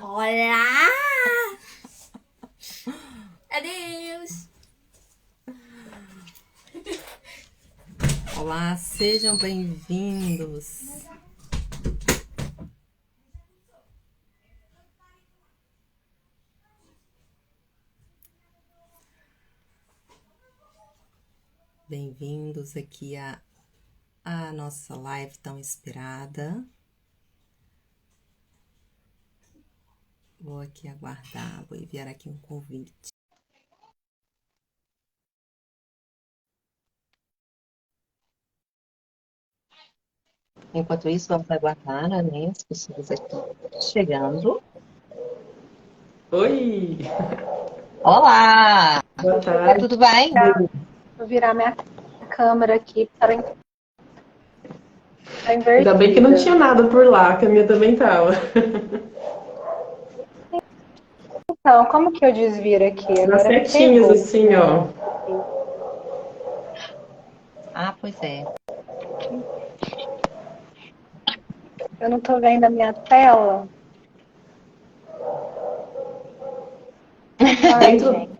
Olá! Adeus! Olá, sejam bem-vindos. Bem-vindos aqui à nossa live tão esperada. Vou aqui aguardar, vou enviar aqui um convite. Enquanto isso, vamos aguardar, né, as pessoas aqui chegando. Oi! Olá! Boa tarde. Tudo bem? Vou virar minha câmera aqui para invertida. Ainda bem que não tinha nada por lá, que a minha também tava. Então, como que eu desviro aqui? Nas Agora me setinhas, pegou. assim, ó. Ah, pois é. Eu não tô vendo a minha tela. Ai, gente.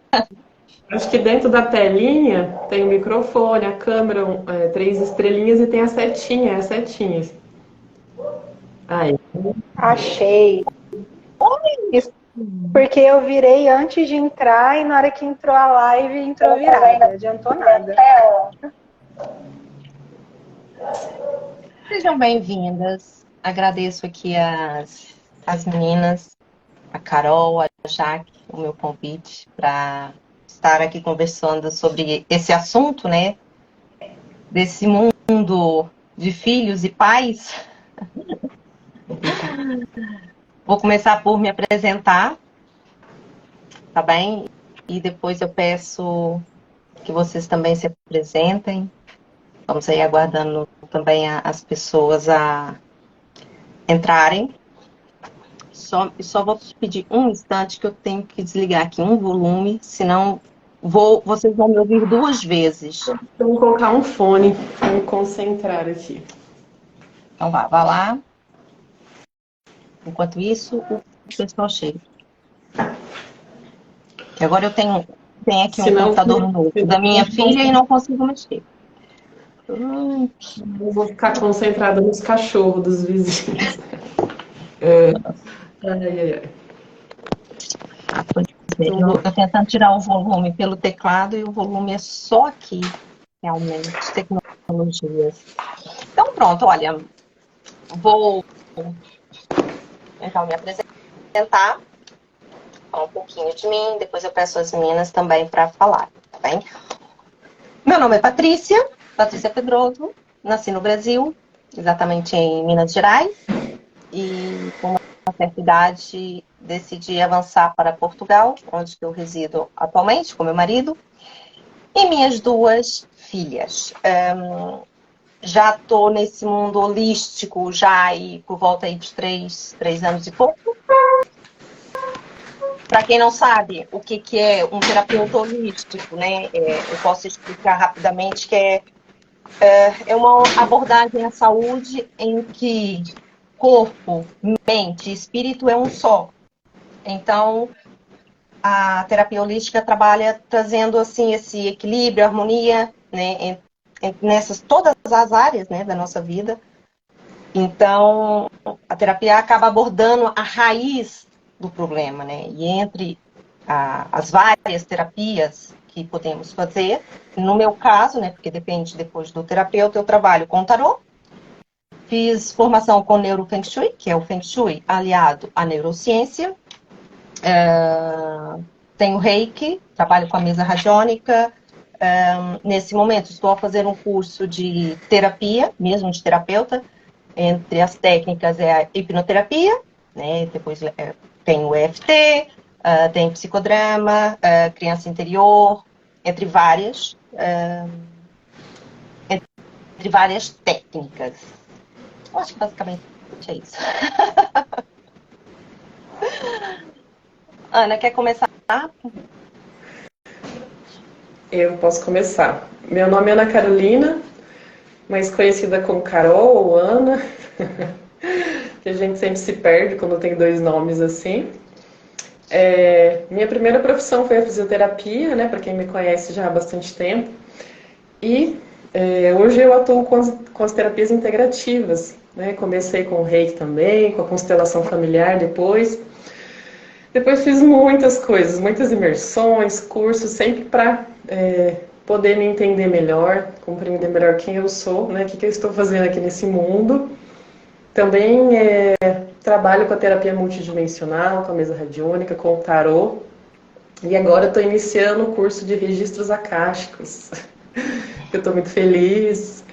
Acho que dentro da telinha tem o microfone, a câmera, 3 estrelinhas e tem a setinha, as setinhas. Aí. Achei. Isso porque eu virei antes de entrar e na hora que entrou a live, entrou virada. Não adiantou nada. Sejam bem-vindas. Agradeço aqui as meninas, a Carol, a Jaque, o meu convite para estar aqui conversando sobre esse assunto, né? Desse mundo de filhos e pais. Vou começar por me apresentar, tá bem? E depois eu peço que vocês também se apresentem. Vamos aí aguardando também as pessoas a entrarem. Só vou pedir um instante que eu tenho que desligar aqui um volume, senão vocês vão me ouvir 2 vezes. Eu vou colocar um fone para me concentrar aqui. Então vá lá. Enquanto isso, o pessoal chega. Que agora eu tenho aqui um computador novo da minha filha e não consigo mexer. Eu vou ficar concentrada nos cachorros dos vizinhos. Ai. Eu estou tentando tirar o volume pelo teclado e o volume é só aqui, realmente, tecnologias. Então pronto, olha, vou então me apresentar, falar um pouquinho de mim, depois eu peço as meninas também para falar, tá bem? Meu nome é Patrícia Pedroso, nasci no Brasil, exatamente em Minas Gerais, e com uma certa idade decidi avançar para Portugal, onde eu resido atualmente com meu marido, e minhas 2 filhas. Já estou nesse mundo holístico já aí por volta aí dos 3 anos e pouco. Para quem não sabe o que é um terapeuta holístico, né? Eu posso explicar rapidamente que é uma abordagem à saúde em que corpo, mente e espírito é um só. Então, a terapia holística trabalha trazendo assim esse equilíbrio, harmonia, né, nessas todas as áreas, né, da nossa vida. Então, a terapia acaba abordando a raiz do problema, né? E entre as várias terapias que podemos fazer, no meu caso, né, porque depende depois do terapeuta, eu trabalho com tarô. Fiz formação com Neuro Feng Shui, que é o Feng Shui aliado à neurociência. Tenho Reiki, trabalho com a mesa radiônica. Nesse momento, estou a fazer um curso de terapia, mesmo de terapeuta. Entre as técnicas é a hipnoterapia, né? Depois tem o EFT, tem psicodrama, criança interior, entre várias técnicas. Eu acho que basicamente é isso. Ana, quer começar? Eu posso começar. Meu nome é Ana Carolina, mais conhecida como Carol ou Ana. que a gente sempre se perde quando tem dois nomes assim. Minha primeira profissão foi a fisioterapia, né, para quem me conhece já há bastante tempo. E hoje eu atuo com as terapias integrativas, né? Comecei com o reiki também, com a constelação familiar depois. Depois fiz muitas coisas, muitas imersões, cursos, sempre para poder me entender melhor, compreender melhor quem eu sou, né? O que eu estou fazendo aqui nesse mundo. Também trabalho com a terapia multidimensional, com a mesa radiônica, com o tarô. E agora estou iniciando o curso de registros akáshicos. Eu estou muito feliz,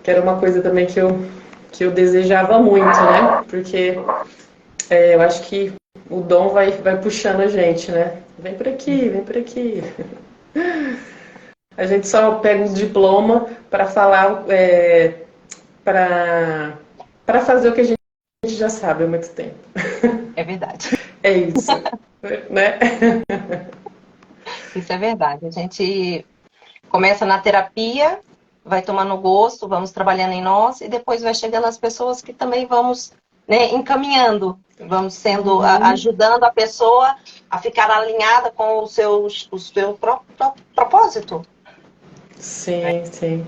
que era uma coisa também que eu desejava muito, né? Porque eu acho que o dom vai puxando a gente, né? Vem por aqui, vem por aqui. A gente só pega um diploma para falar, para fazer o que a gente já sabe há muito tempo. É verdade. É isso, né? Isso é verdade. A gente começa na terapia, vai tomando gosto, vamos trabalhando em nós e depois vai chegando as pessoas que também vamos, né, encaminhando, vamos sendo ajudando a pessoa a ficar alinhada com o seu propósito. Sim, sim.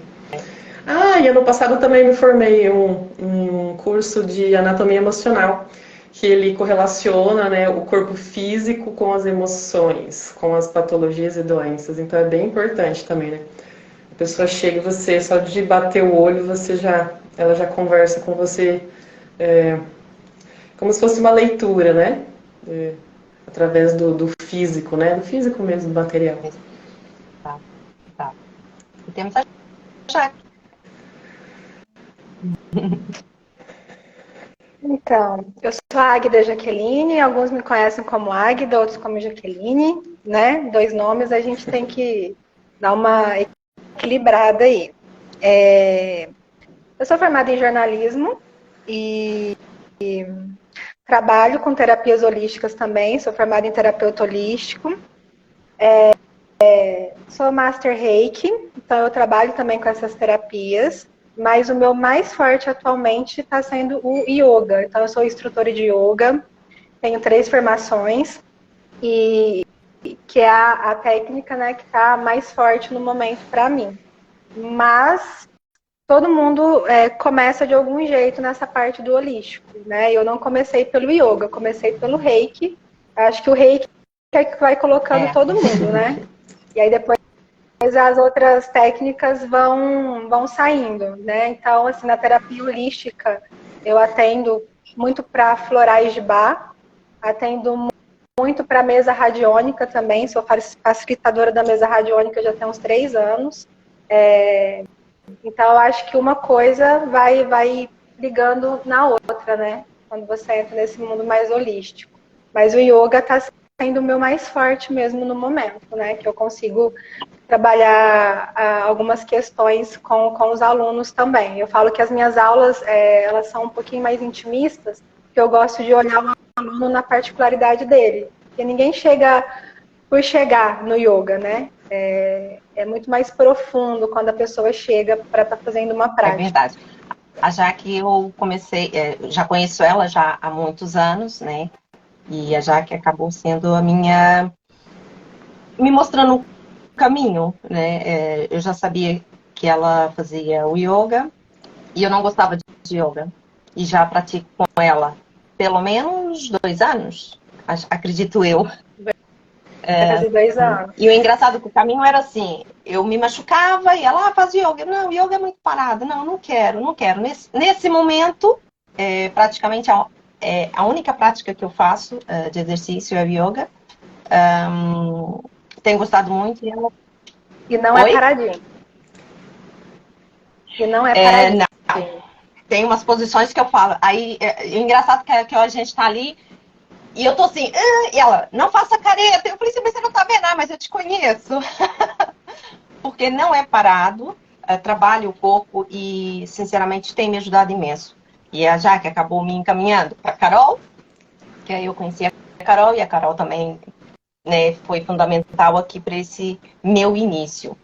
E ano passado eu também me formei em um curso de anatomia emocional, que ele correlaciona, né, o corpo físico com as emoções, com as patologias e doenças. Então é bem importante também, né? A pessoa chega e você, só de bater o olho, ela já conversa com você como se fosse uma leitura, né? Através do físico, né? Do físico mesmo, do material. Tá. E temos a Jaque. Então, eu sou a Águida Jaqueline, alguns me conhecem como Águida, outros como Jaqueline, né? Dois nomes, a gente tem que dar uma equilibrada aí. Eu sou formada em jornalismo e trabalho com terapias holísticas também, sou formada em terapeuta holístico. Sou Master Reiki, então eu trabalho também com essas terapias. Mas o meu mais forte atualmente está sendo o yoga. Então, eu sou instrutora de yoga, tenho 3 formações, e que é a técnica, né, que está mais forte no momento para mim. Mas todo mundo começa de algum jeito nessa parte do holístico, né? Eu não comecei pelo yoga, eu comecei pelo reiki. Acho que o reiki é que vai colocando todo mundo, né? E aí depois as outras técnicas vão saindo, né? Então, assim, na terapia holística, eu atendo muito para florais de Bach, atendo muito para mesa radiônica também, sou facilitadora da mesa radiônica já tem uns 3 anos. Então, eu acho que uma coisa vai ligando na outra, né? Quando você entra nesse mundo mais holístico. Mas o yoga está sendo o meu mais forte mesmo no momento, né? Que eu consigo trabalhar algumas questões com os alunos também. Eu falo que as minhas aulas, elas são um pouquinho mais intimistas, porque eu gosto de olhar o aluno na particularidade dele. Porque ninguém chega por chegar no yoga, né? É muito mais profundo quando a pessoa chega para estar fazendo uma prática. É verdade. A Jaque, eu comecei, já conheço ela já há muitos anos, né? E a Jaque acabou sendo a minha... me mostrando caminho, né? Eu já sabia que ela fazia o yoga e eu não gostava de yoga. E já pratico com ela pelo menos 2 anos, acredito eu. Faz 2 anos. E o engraçado é que o caminho era assim, eu me machucava e ela faz yoga. Não, yoga é muito parado. Não, não quero. Nesse momento, praticamente a única prática que eu faço de exercício é yoga. Tenho gostado muito e ela... E não é paradinho. E não é paradinho. Não. Tem umas posições que eu falo. Aí, o engraçado é que a gente tá ali e eu tô assim, e ela, não faça careta. Eu falei assim, mas você não tá vendo, mas eu te conheço. Porque não é parado, trabalha o corpo e, sinceramente, tem me ajudado imenso. E a Jaque acabou me encaminhando para a Carol, que aí eu conheci a Carol e a Carol também, né, foi fundamental aqui para esse meu início.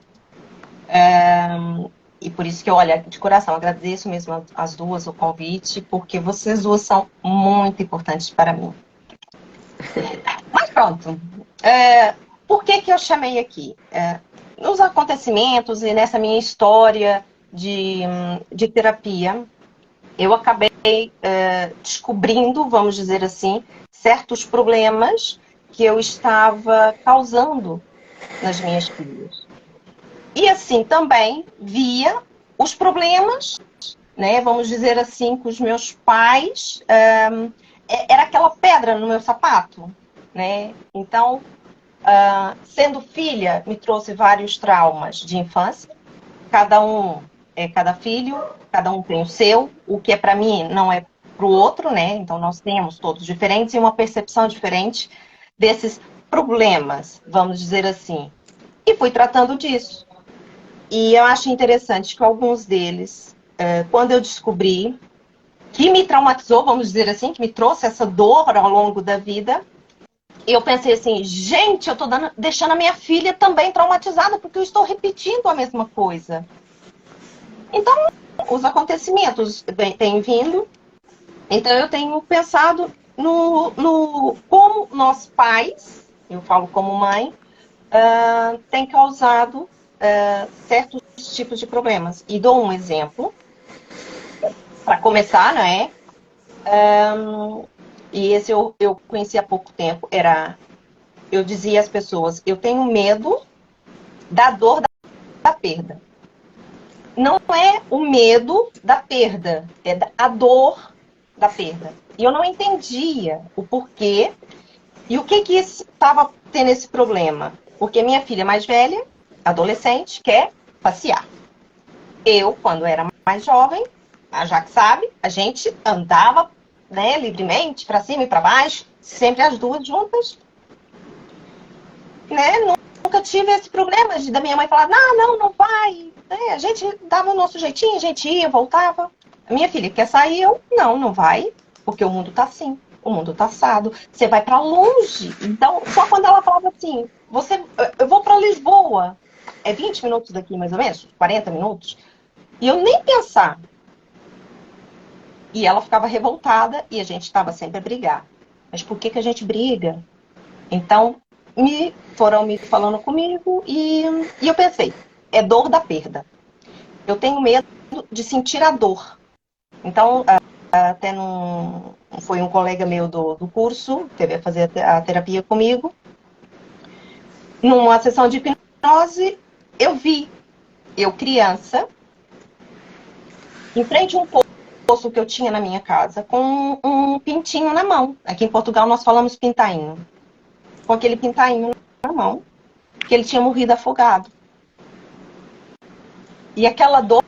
E por isso que, olha, de coração, agradeço mesmo as duas o convite, porque vocês duas são muito importantes para mim. Mas pronto. Por que eu chamei aqui? Nos acontecimentos e nessa minha história de terapia, eu acabei descobrindo, vamos dizer assim, certos problemas que eu estava causando nas minhas filhas. E assim também via os problemas, né, vamos dizer assim, com os meus pais. Era aquela pedra no meu sapato, né? Então, sendo filha, me trouxe vários traumas de infância. Cada filho, cada um tem o seu. O que é para mim não é para o outro, né? Então, nós temos todos diferentes e uma percepção diferente desses problemas, vamos dizer assim. E fui tratando disso. E eu acho interessante que alguns deles, quando eu descobri, que me traumatizou, vamos dizer assim, que me trouxe essa dor ao longo da vida, eu pensei assim, gente, eu estou deixando a minha filha também traumatizada, porque eu estou repetindo a mesma coisa. Então, os acontecimentos têm vindo, então eu tenho pensado no como nós pais, eu falo como mãe, tem causado certos tipos de problemas. E dou um exemplo, para começar, né? E esse eu conheci há pouco tempo, eu dizia às pessoas, eu tenho medo da dor da perda. Não é o medo da perda, é a dor da perda. E eu não entendia o porquê e o que estava tendo esse problema. Porque minha filha mais velha, adolescente, quer passear. Eu, quando era mais jovem, a Jaque sabe, a gente andava, né, livremente, para cima e para baixo, sempre as duas juntas. Né? Nunca tive esse problema da minha mãe falar, não vai. A gente dava o nosso jeitinho, a gente ia, voltava. A minha filha quer sair, eu, não vai, porque o mundo tá assim, o mundo tá assado. Você vai para longe. Então, só quando ela falava assim, eu vou para Lisboa, é 20 minutos daqui mais ou menos, 40 minutos, e eu nem pensar. E ela ficava revoltada e a gente estava sempre a brigar. Mas por que a gente briga? Então, foram me falando comigo e eu pensei, é dor da perda. Eu tenho medo de sentir a dor. Então, até foi um colega meu do curso, que veio fazer a terapia comigo. Numa sessão de hipnose, eu criança, em frente a um poço que eu tinha na minha casa, com um pintinho na mão. Aqui em Portugal nós falamos pintainho. Com aquele pintainho na mão, que ele tinha morrido afogado. E aquela dor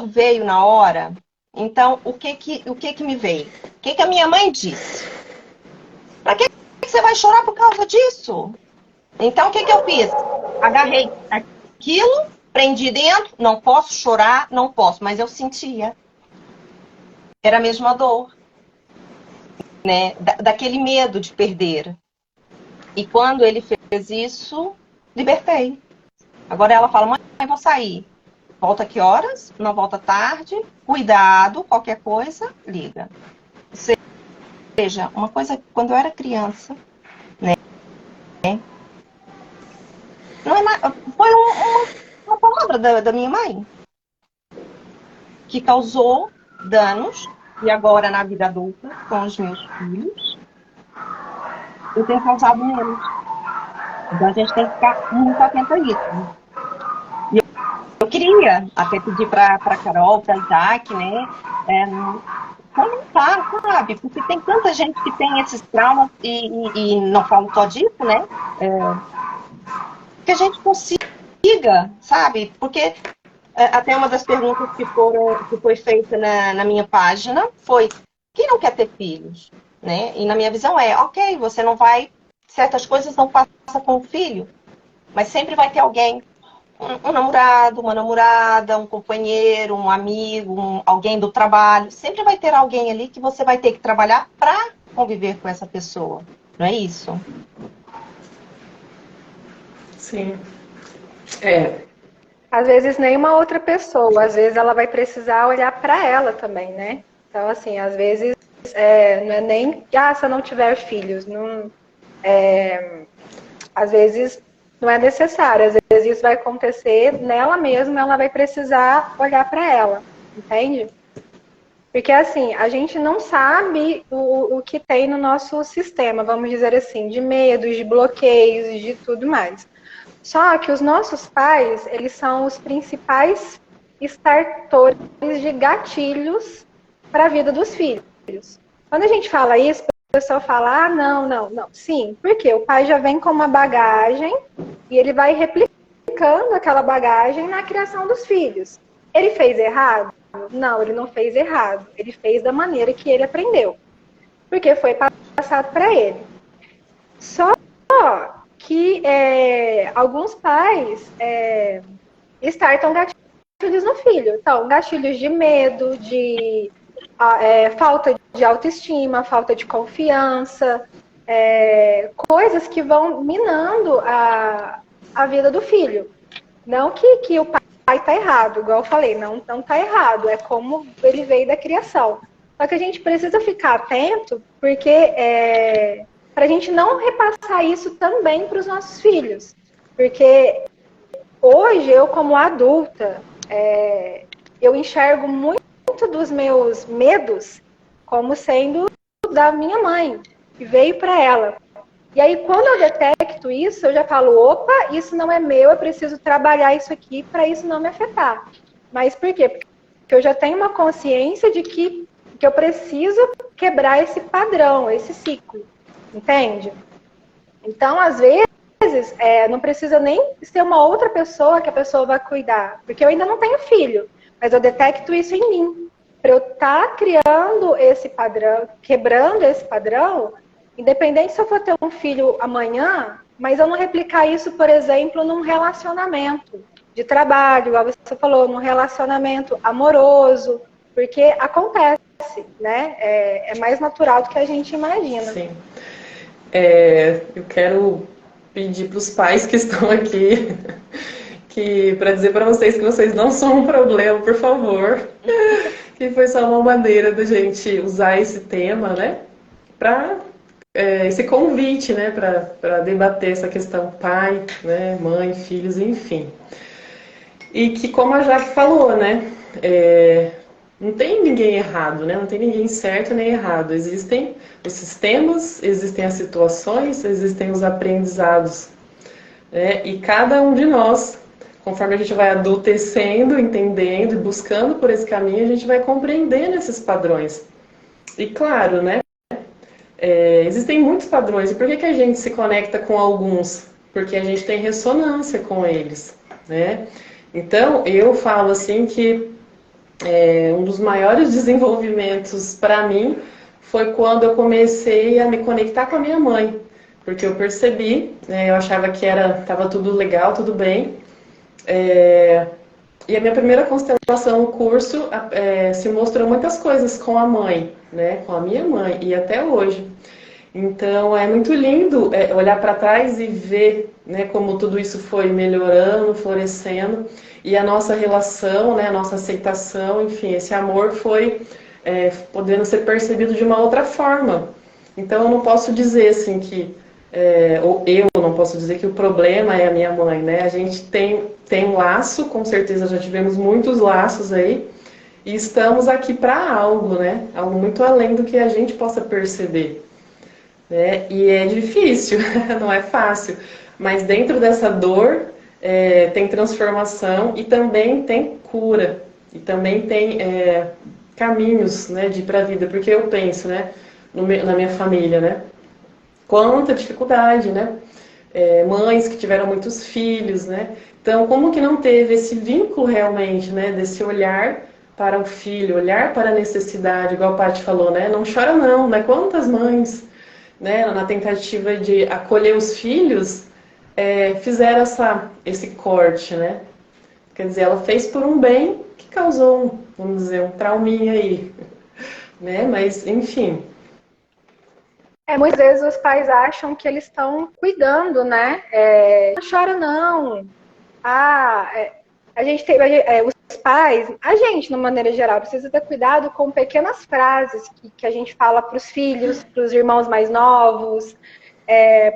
veio na hora. Então, o que me veio? O que a minha mãe disse? Pra que você vai chorar por causa disso? Então, o que eu fiz? Agarrei aquilo, prendi dentro, não posso chorar, não posso, mas eu sentia. Era a mesma dor, né? Daquele medo de perder. E quando ele fez isso, libertei. Agora ela fala, mãe, eu vou sair. Volta que horas? Não volta tarde. Cuidado, qualquer coisa, liga. Ou seja, uma coisa, quando eu era criança, né? Não é foi uma palavra da minha mãe que causou danos. E agora, na vida adulta, com os meus filhos, eu tenho causado neles. Então a gente tem que ficar muito atento a isso. E eu queria até pedir para a Carol, para a Isaac, né? Comentar, sabe? Porque tem tanta gente que tem esses traumas e não falo só disso, né? Que a gente consiga, sabe? Porque até uma das perguntas que foi feita na minha página foi: quem não quer ter filhos? Né? E na minha visão ok, você não vai, certas coisas não passa com o filho, mas sempre vai ter alguém, um namorado, uma namorada, um companheiro, um amigo, alguém do trabalho, sempre vai ter alguém ali que você vai ter que trabalhar para conviver com essa pessoa, não é isso? Sim. às vezes nem uma outra pessoa, às vezes ela vai precisar olhar para ela também, né? Então, assim, às vezes não é nem, se eu não tiver filhos, não, às vezes não é necessário, às vezes isso vai acontecer nela mesma, ela vai precisar olhar para ela, entende? Porque, assim, a gente não sabe o que tem no nosso sistema, vamos dizer assim, de medos, de bloqueios, de tudo mais. Só que os nossos pais, eles são os principais startores de gatilhos para a vida dos filhos. Quando a gente fala isso, o pessoal fala, não. Sim, porque o pai já vem com uma bagagem e ele vai replicando aquela bagagem na criação dos filhos. Ele fez errado? Não, ele não fez errado. Ele fez da maneira que ele aprendeu. Porque foi passado para ele. Só que alguns pais startam gatilhos no filho. Então, gatilhos de medo, de falta de autoestima, falta de confiança, coisas que vão minando a vida do filho. Não que o pai está errado, igual eu falei, não está errado, é como ele veio da criação. Só que a gente precisa ficar atento, porque para a gente não repassar isso também para os nossos filhos. Porque hoje, eu como adulta, eu enxergo muito dos meus medos como sendo da minha mãe, que veio para ela. E aí, quando eu detecto isso, eu já falo, opa, isso não é meu, eu preciso trabalhar isso aqui para isso não me afetar. Mas por quê? Porque eu já tenho uma consciência de que eu preciso quebrar esse padrão, esse ciclo, entende? Então, às vezes, não precisa nem ser uma outra pessoa que a pessoa vai cuidar, porque eu ainda não tenho filho, mas eu detecto isso em mim. Para eu estar criando esse padrão, quebrando esse padrão, independente se eu for ter um filho amanhã, mas eu não replicar isso, por exemplo, num relacionamento de trabalho, igual você falou, num relacionamento amoroso, porque acontece, né? É mais natural do que a gente imagina. Sim. Eu quero pedir para os pais que estão aqui para dizer para vocês que vocês não são um problema, por favor. Que foi só uma maneira da gente usar esse tema, né? Para esse convite, né? Para debater essa questão pai, né? Mãe, filhos, enfim. E que, como a Jaque falou, né? Não tem ninguém errado, né? Não tem ninguém certo nem errado. Existem os sistemas, existem as situações, existem os aprendizados, né? E cada um de nós, conforme a gente vai adultecendo, entendendo e buscando por esse caminho, a gente vai compreendendo esses padrões. E claro, né? Existem muitos padrões. E por que a gente se conecta com alguns? Porque a gente tem ressonância com eles, né? Então, eu falo assim que um dos maiores desenvolvimentos para mim foi quando eu comecei a me conectar com a minha mãe. Porque eu percebi, né, eu achava que estava tudo legal, tudo bem. E a minha primeira constelação no curso se mostrou muitas coisas com a mãe, né, com a minha mãe, e até hoje. Então é muito lindo olhar para trás e ver, né, como tudo isso foi melhorando, florescendo, e a nossa relação, né, a nossa aceitação, enfim, esse amor foi podendo ser percebido de uma outra forma. Então eu não posso dizer assim que ou eu não posso dizer que o problema é a minha mãe, né? A gente tem um laço, com certeza já tivemos muitos laços aí, e estamos aqui para algo, né? Algo muito além do que a gente possa perceber, né? E é difícil, não é fácil, mas dentro dessa dor tem transformação e também tem cura, e também tem caminhos, né, de ir para a vida, porque eu penso, né, na minha família, né? Quanta dificuldade, né? Mães que tiveram muitos filhos, né? Então, como que não teve esse vínculo realmente, né? Desse olhar para o filho, olhar para a necessidade, igual a Paty falou, né? Não chora não, né? Quantas mães, né? Na tentativa de acolher os filhos, fizeram esse corte, né? Quer dizer, ela fez por um bem que causou, vamos dizer, um trauminha aí, né? Mas, enfim... Muitas vezes os pais acham que eles estão cuidando, né? Não chora não. os pais, a gente, de uma maneira geral, precisa ter cuidado com pequenas frases que a gente fala para os filhos, para os irmãos mais novos,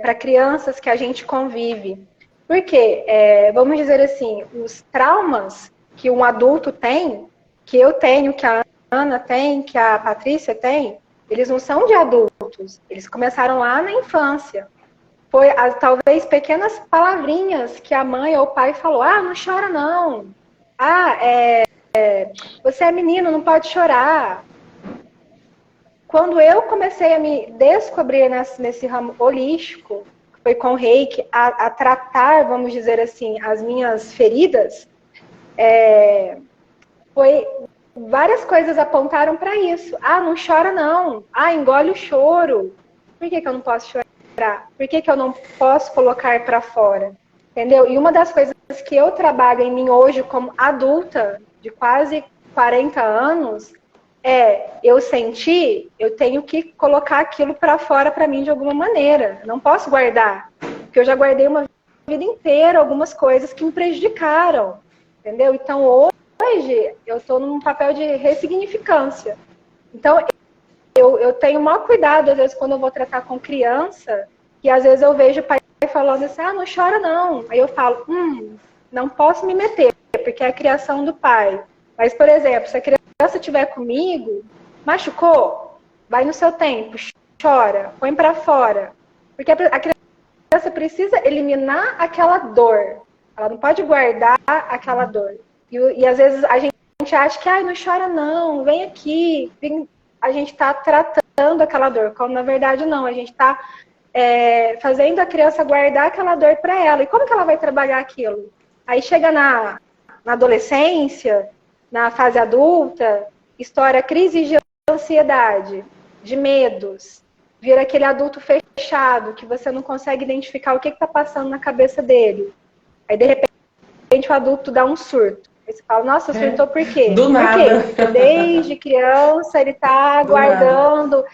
para crianças que a gente convive. Porque, vamos dizer assim, os traumas que um adulto tem, que eu tenho, que a Ana tem, que a Patrícia tem, eles não são de adultos, eles começaram lá na infância. Foi talvez pequenas palavrinhas que a mãe ou o pai falou, não chora não, você é menino, não pode chorar. Quando eu comecei a me descobrir nesse ramo holístico, foi com o Reiki, a tratar, vamos dizer assim, as minhas feridas, foi várias coisas apontaram para isso. Não chora não. Engole o choro. Por que eu não posso chorar? Por que eu não posso colocar para fora? Entendeu? E uma das coisas que eu trabalho em mim hoje como adulta, de quase 40 anos, eu senti, eu tenho que colocar aquilo para fora para mim de alguma maneira. Eu não posso guardar. Porque eu já guardei uma vida inteira algumas coisas que me prejudicaram. Entendeu? Então, hoje, eu estou num papel de ressignificância. Então, eu tenho o maior cuidado, às vezes, quando eu vou tratar com criança, que às vezes eu vejo o pai falando assim, não chora não. Aí eu falo, não posso me meter, porque é a criação do pai. Mas, por exemplo, se a criança estiver comigo, machucou, vai no seu tempo, chora, põe para fora. Porque a criança precisa eliminar aquela dor. Ela não pode guardar aquela dor. E às vezes a gente acha que não chora não, vem aqui. A gente está tratando aquela dor, quando na verdade não. A gente está fazendo a criança guardar aquela dor para ela. E como que ela vai trabalhar aquilo? Aí chega na adolescência, na fase adulta, estoura crise de ansiedade, de medos. Vira aquele adulto fechado, que você não consegue identificar o que está passando na cabeça dele. Aí, de repente, o adulto dá um surto. Aí você fala, nossa, surtou por quê? Do nada. Porque desde criança ele está guardando,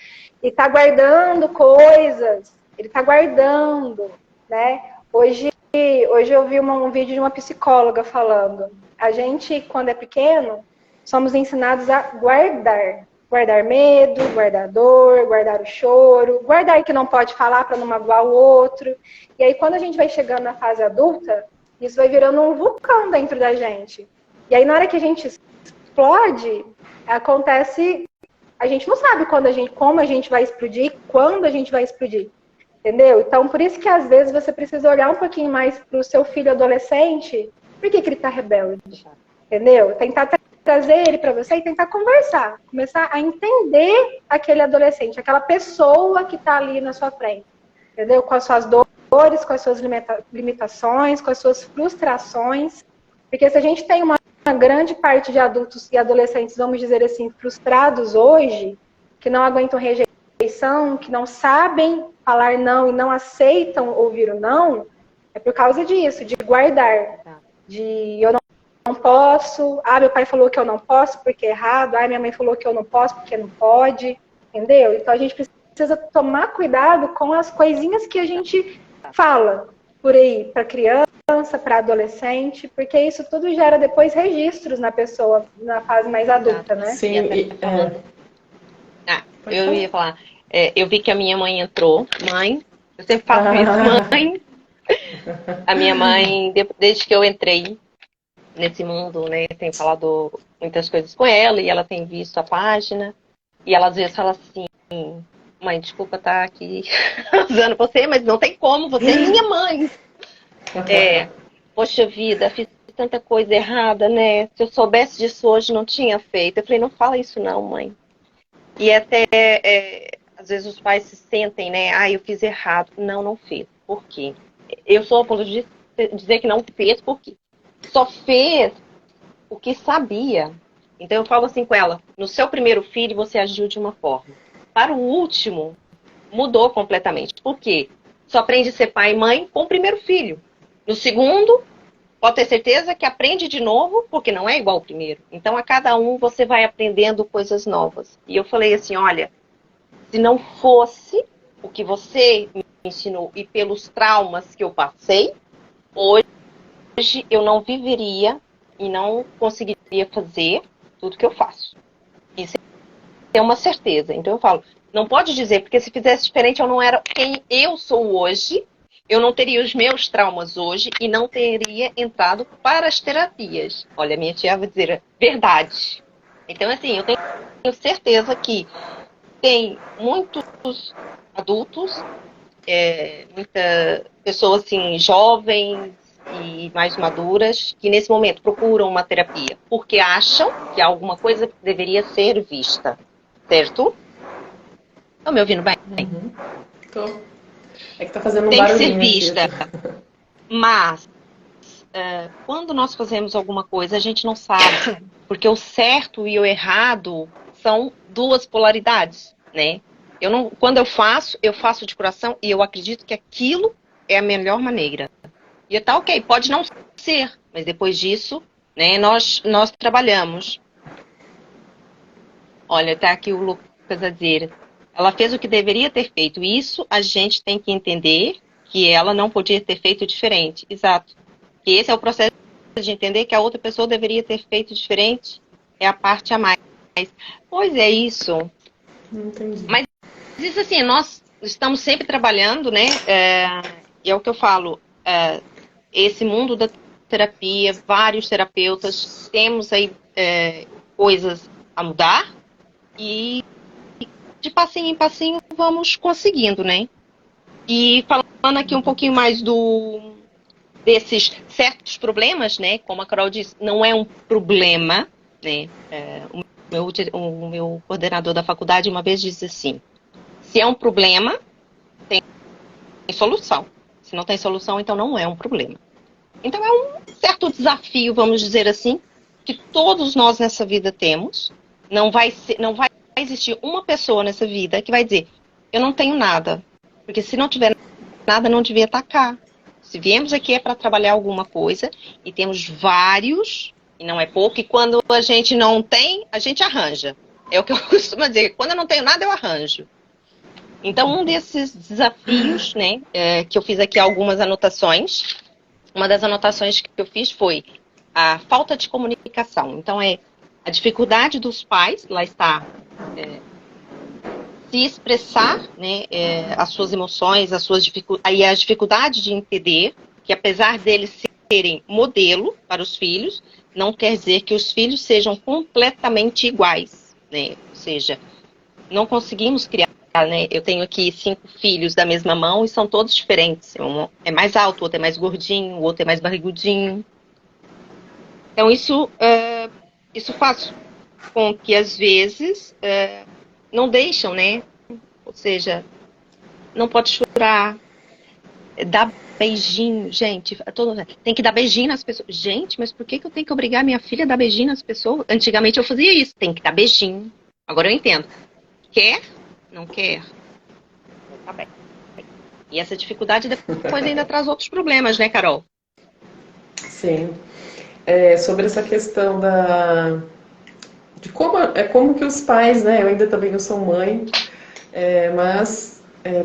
ele está guardando coisas, ele está guardando, né? Hoje eu vi um vídeo de uma psicóloga falando, a gente, quando é pequeno, somos ensinados a guardar. Guardar medo, guardar dor, guardar o choro, guardar que não pode falar para não magoar o outro. E aí, quando a gente vai chegando na fase adulta, isso vai virando um vulcão dentro da gente. E aí, na hora que a gente explode, acontece... A gente não sabe como a gente vai explodir, quando a gente vai explodir. Entendeu? Então, por isso que, às vezes, você precisa olhar um pouquinho mais para o seu filho adolescente. Por que ele está rebelde? Entendeu? Tentar trazer ele para você e tentar conversar. Começar a entender aquele adolescente, aquela pessoa que está ali na sua frente. Entendeu? Com as suas dores, com as suas limitações, com as suas frustrações. Porque se a gente tem uma grande parte de adultos e adolescentes, vamos dizer assim, frustrados hoje, que não aguentam rejeição, que não sabem falar não e não aceitam ouvir o não, é por causa disso, de guardar. De eu não posso, meu pai falou que eu não posso porque é errado, minha mãe falou que eu não posso porque não pode, entendeu? Então a gente precisa tomar cuidado com as coisinhas que a gente fala por aí, para criança, para adolescente, porque isso tudo gera depois registros na pessoa, na fase mais adulta, né? Sim, eu ia falar, eu vi que a minha mãe entrou, eu sempre falo isso, mãe. A minha mãe, desde que eu entrei nesse mundo, né, tem falado muitas coisas com ela e ela tem visto a página e ela às vezes fala assim, mãe, desculpa estar aqui usando você, mas não tem como, você é minha mãe. Poxa vida, fiz tanta coisa errada, né? Se eu soubesse disso hoje, não tinha feito. Eu falei, não fala isso não, mãe. E até, às vezes os pais se sentem, né? Eu fiz errado. Não fiz. Por quê? Eu sou a ponto de dizer que não fez, porque só fez o que sabia. Então eu falo assim com ela, no seu primeiro filho você agiu de uma forma. Para o último, mudou completamente. Por quê? Só aprende a ser pai e mãe com o primeiro filho. No segundo, pode ter certeza que aprende de novo, porque não é igual ao primeiro. Então, a cada um, você vai aprendendo coisas novas. E eu falei assim, olha, se não fosse o que você me ensinou e pelos traumas que eu passei, hoje eu não viveria e não conseguiria fazer tudo que eu faço. Isso é uma certeza. Então eu falo, não pode dizer, porque se fizesse diferente eu não era quem eu sou hoje, eu não teria os meus traumas hoje e não teria entrado para as terapias. Olha, minha tia vai dizer, verdade. Então, assim, eu tenho certeza que tem muitos adultos, muita pessoa assim, jovens e mais maduras, que nesse momento procuram uma terapia porque acham que alguma coisa deveria ser vista. Certo? Estão me ouvindo bem? Uhum. Tô. É que tá fazendo um Tem que ser barulhinho aqui. vista. Mas, quando nós fazemos alguma coisa, a gente não sabe. Porque o certo e o errado são duas polaridades, né? Quando eu faço de coração e eu acredito que aquilo é a melhor maneira. E tá ok, pode não ser, mas depois disso, né, nós trabalhamos. Olha, tá aqui o Lucas a dizer, ela fez o que deveria ter feito. Isso a gente tem que entender que ela não podia ter feito diferente. Exato. Que esse é o processo de entender que a outra pessoa deveria ter feito diferente. É a parte a mais. Pois é isso. Entendi. Mas isso assim, nós estamos sempre trabalhando, né? E é o que eu falo. Esse mundo da terapia, vários terapeutas, temos aí coisas a mudar. E de passinho em passinho vamos conseguindo, né? E falando aqui um pouquinho mais desses certos problemas, né? Como a Carol disse, não é um problema, né? O meu coordenador da faculdade uma vez disse assim, se é um problema, tem solução. Se não tem solução, então não é um problema. Então é um certo desafio, vamos dizer assim, que todos nós nessa vida temos. Não vai existir uma pessoa nessa vida que vai dizer, eu não tenho nada. Porque se não tiver nada, não devia estar cá. Se viemos aqui é para trabalhar alguma coisa, e temos vários, e não é pouco, e quando a gente não tem, a gente arranja. É o que eu costumo dizer, quando eu não tenho nada, eu arranjo. Então, um desses desafios, né, que eu fiz aqui algumas anotações, uma das anotações que eu fiz foi a falta de comunicação. Então, a dificuldade dos pais, lá está, se expressar, né, as suas emoções, aí a dificuldade de entender que apesar deles serem modelo para os filhos, não quer dizer que os filhos sejam completamente iguais, né? Ou seja, não conseguimos criar, né? Eu tenho aqui 5 filhos da mesma mão e são todos diferentes. Um é mais alto, o outro é mais gordinho, o outro é mais barrigudinho. Então isso faz com que às vezes não deixam, né? Ou seja, não pode chorar, dar beijinho, gente. Tem que dar beijinho nas pessoas. Gente, mas por que eu tenho que obrigar minha filha a dar beijinho nas pessoas? Antigamente eu fazia isso, tem que dar beijinho. Agora eu entendo. Quer? Não quer? Tá bem. E essa dificuldade depois ainda traz outros problemas, né, Carol? Sim. Sobre essa questão de como que os pais, né? Eu ainda também não sou mãe, mas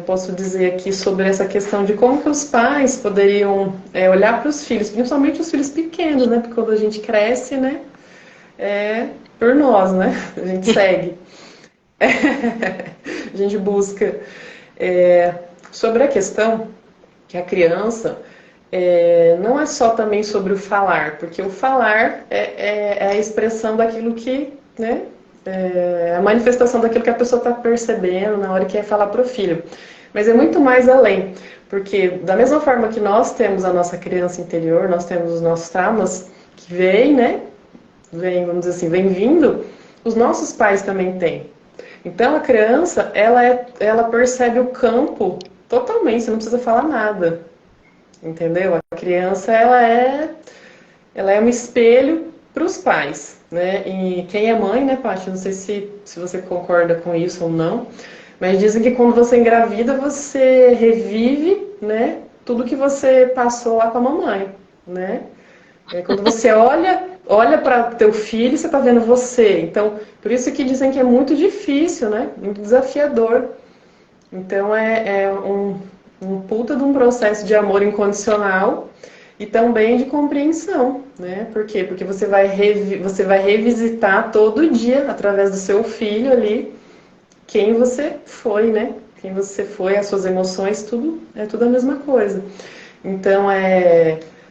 posso dizer aqui sobre essa questão de como que os pais poderiam olhar para os filhos, principalmente os filhos pequenos, né? Porque quando a gente cresce, né? É por nós, né? A gente segue. A gente busca. Sobre a questão que a criança não é só também sobre o falar, porque o falar é a expressão daquilo que, né, a manifestação daquilo que a pessoa está percebendo na hora que quer falar para o filho. Mas é muito mais além, porque da mesma forma que nós temos a nossa criança interior, nós temos os nossos traumas que vêm, né, vamos dizer assim, vem vindo, os nossos pais também têm. Então a criança, ela percebe o campo totalmente, você não precisa falar nada. Entendeu? A criança, ela é um espelho para os pais, né? E quem é mãe, né, Paty? Não sei se você concorda com isso ou não, mas dizem que quando você engravida, você revive, né, tudo que você passou lá com a mamãe, né? Quando você olha para teu filho, você está vendo você. Então, por isso que dizem que é muito difícil, né? Muito desafiador. Então, um puta de um processo de amor incondicional e também de compreensão, né? Por quê? Porque você vai revisitar todo dia, através do seu filho ali, quem você foi, né? Quem você foi, as suas emoções, tudo é tudo a mesma coisa. Então,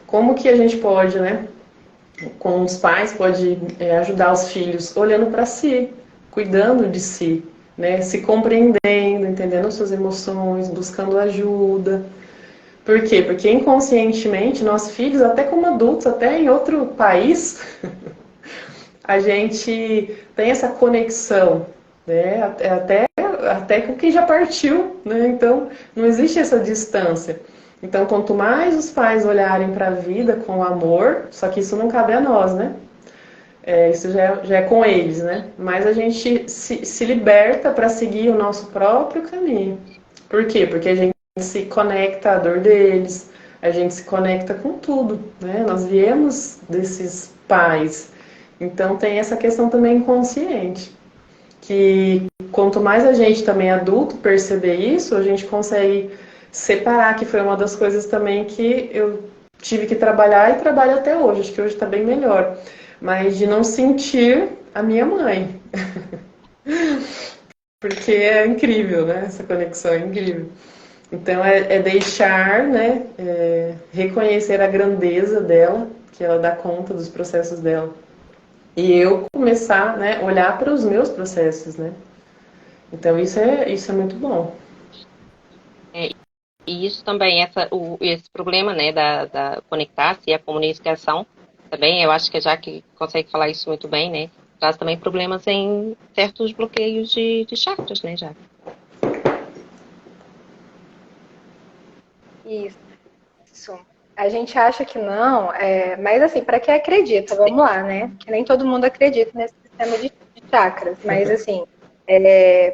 como que a gente pode, né? Com os pais, pode ajudar os filhos olhando para si, cuidando de si, né? Se compreendendo, entendendo suas emoções, buscando ajuda. Por quê? Porque inconscientemente, nós filhos, até como adultos, até em outro país, a gente tem essa conexão, né? Até com quem já partiu, né? Então, não existe essa distância. Então, quanto mais os pais olharem para a vida com amor, só que isso não cabe a nós, né? Isso já é com eles, né? Mas a gente se liberta para seguir o nosso próprio caminho. Por quê? Porque a gente se conecta à dor deles, a gente se conecta com tudo, né? Nós viemos desses pais. Então tem essa questão também inconsciente, que quanto mais a gente também adulto perceber isso, a gente consegue separar, que foi uma das coisas também que eu tive que trabalhar e trabalho até hoje, acho que hoje está bem melhor, mas de não sentir a minha mãe. Porque é incrível, né? Essa conexão é incrível. Então é deixar, né? Reconhecer a grandeza dela, que ela dá conta dos processos dela. E eu começar, né, olhar para os meus processos, né? Então isso é muito bom. E isso também, esse problema, né, da conectar-se e a comunicação, também, eu acho que a Jaque consegue falar isso muito bem, né? Traz também problemas em certos bloqueios de chakras, né, Jaque? Isso. A gente acha que não, mas assim, para quem acredita, vamos lá, né? Que nem todo mundo acredita nesse sistema de chakras, mas assim,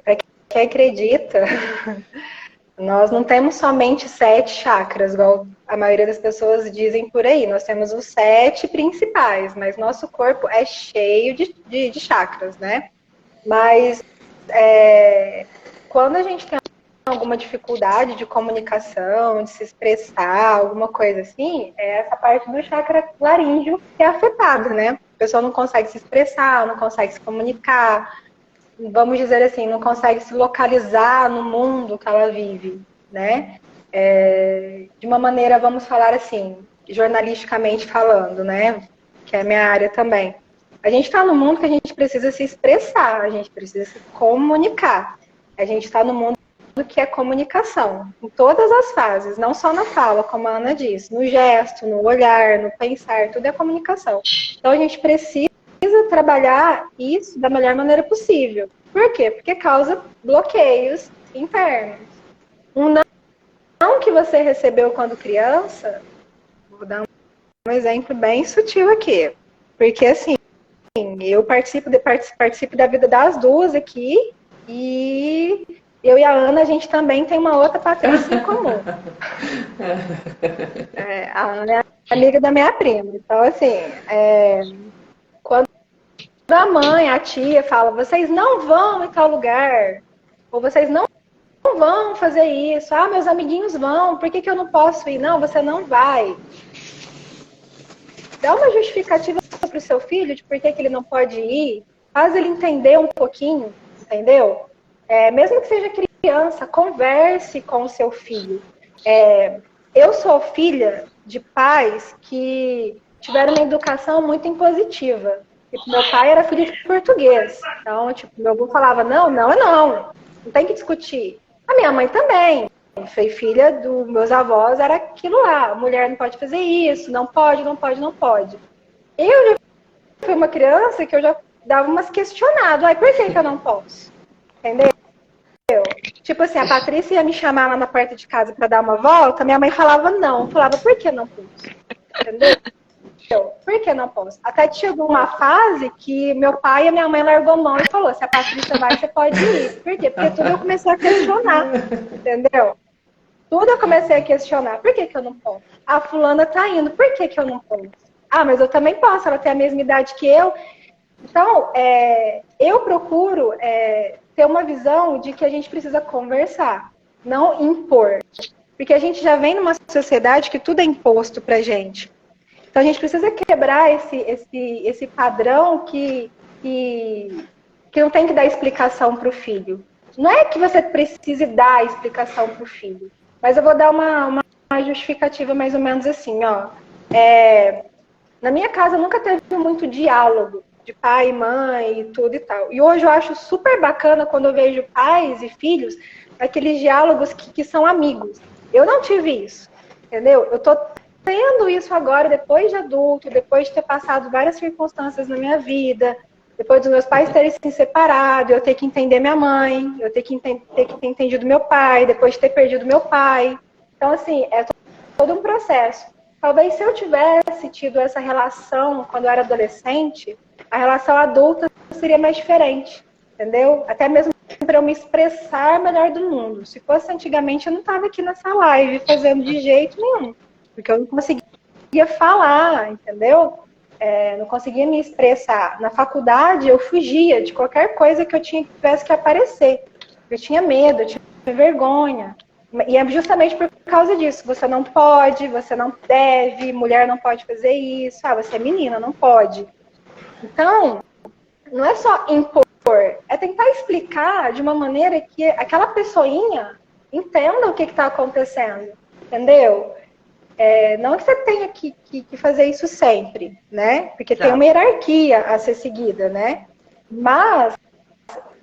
para quem acredita, nós não temos somente 7 chakras, igual a maioria das pessoas dizem por aí. Nós temos os 7 principais, mas nosso corpo é cheio de chakras, né? Mas quando a gente tem alguma dificuldade de comunicação, de se expressar, alguma coisa assim, é essa parte do chakra laríngeo que é afetada, né? A pessoa não consegue se expressar, não consegue se comunicar, vamos dizer assim, não consegue se localizar no mundo que ela vive, né? De uma maneira, vamos falar assim, jornalisticamente falando, né? Que é a minha área também. A gente está no mundo que a gente precisa se expressar, a gente precisa se comunicar. A gente está no mundo que é comunicação, em todas as fases, não só na fala, como a Ana disse, no gesto, no olhar, no pensar, tudo é comunicação. Então a gente precisa trabalhar isso da melhor maneira possível. Por quê? Porque causa bloqueios internos. Um não que você recebeu quando criança, vou dar um exemplo bem sutil aqui, porque assim, eu participo da vida das duas aqui e eu e a Ana, a gente também tem uma outra Patrícia em comum. A Ana é amiga da minha prima. Então, assim, quando a mãe, a tia fala, vocês não vão em tal lugar, ou vocês não vão fazer isso, meus amiguinhos vão, por que eu não posso ir? Não, você não vai. Dá uma justificativa para o seu filho de por que ele não pode ir, faz ele entender um pouquinho, entendeu? Mesmo que seja criança, converse com o seu filho. Eu sou filha de pais que tiveram uma educação muito impositiva. Tipo, meu pai era filho de português. Então, tipo, meu avô falava, não, não é não. Não tem que discutir. A minha mãe também. Foi filha dos meus avós, era aquilo lá. A mulher não pode fazer isso, não pode, não pode, não pode. Eu já fui uma criança que eu já dava umas questionadas. Por que eu não posso? Entendeu? Tipo assim, a Patrícia ia me chamar lá na porta de casa para dar uma volta, minha mãe falava não. Falava, por que não posso? Entendeu? Por que não posso? Até chegou uma fase que meu pai e a minha mãe largou mão e falou, se a Patrícia vai, você pode ir. Por quê? Porque tudo eu comecei a questionar, entendeu? Tudo eu comecei a questionar. Por que eu não posso? A fulana tá indo, por que eu não posso? Mas eu também posso, ela tem a mesma idade que eu. Então, eu procuro ter uma visão de que a gente precisa conversar, não impor. Porque a gente já vem numa sociedade que tudo é imposto pra gente. Então a gente precisa quebrar esse padrão que não tem que dar explicação para o filho. Não é que você precise dar explicação para o filho, mas eu vou dar uma justificativa mais ou menos assim, ó. Na minha casa nunca teve muito diálogo de pai e mãe e tudo e tal. E hoje eu acho super bacana quando eu vejo pais e filhos, aqueles diálogos que são amigos. Eu não tive isso, entendeu? Eu tô tendo isso agora, depois de adulto, depois de ter passado várias circunstâncias na minha vida, depois dos meus pais terem se separado, eu ter que entender minha mãe, eu ter que ter entendido meu pai, depois de ter perdido meu pai. Então, assim, é todo um processo. Talvez se eu tivesse tido essa relação quando eu era adolescente, a relação adulta seria mais diferente, entendeu? Até mesmo para eu me expressar melhor do mundo. Se fosse antigamente, eu não estava aqui nessa live fazendo de jeito nenhum, porque eu não conseguia falar, entendeu? Não conseguia me expressar. Na faculdade, eu fugia de qualquer coisa que eu tivesse que aparecer. Eu tinha medo, eu tinha vergonha. E é justamente por causa disso. Você não pode, você não deve, mulher não pode fazer isso. Você é menina, não pode. Então, não é só impor, é tentar explicar de uma maneira que aquela pessoinha entenda o que está acontecendo, entendeu? Não que você tenha que fazer isso sempre, né? Porque tem uma hierarquia a ser seguida, né? Mas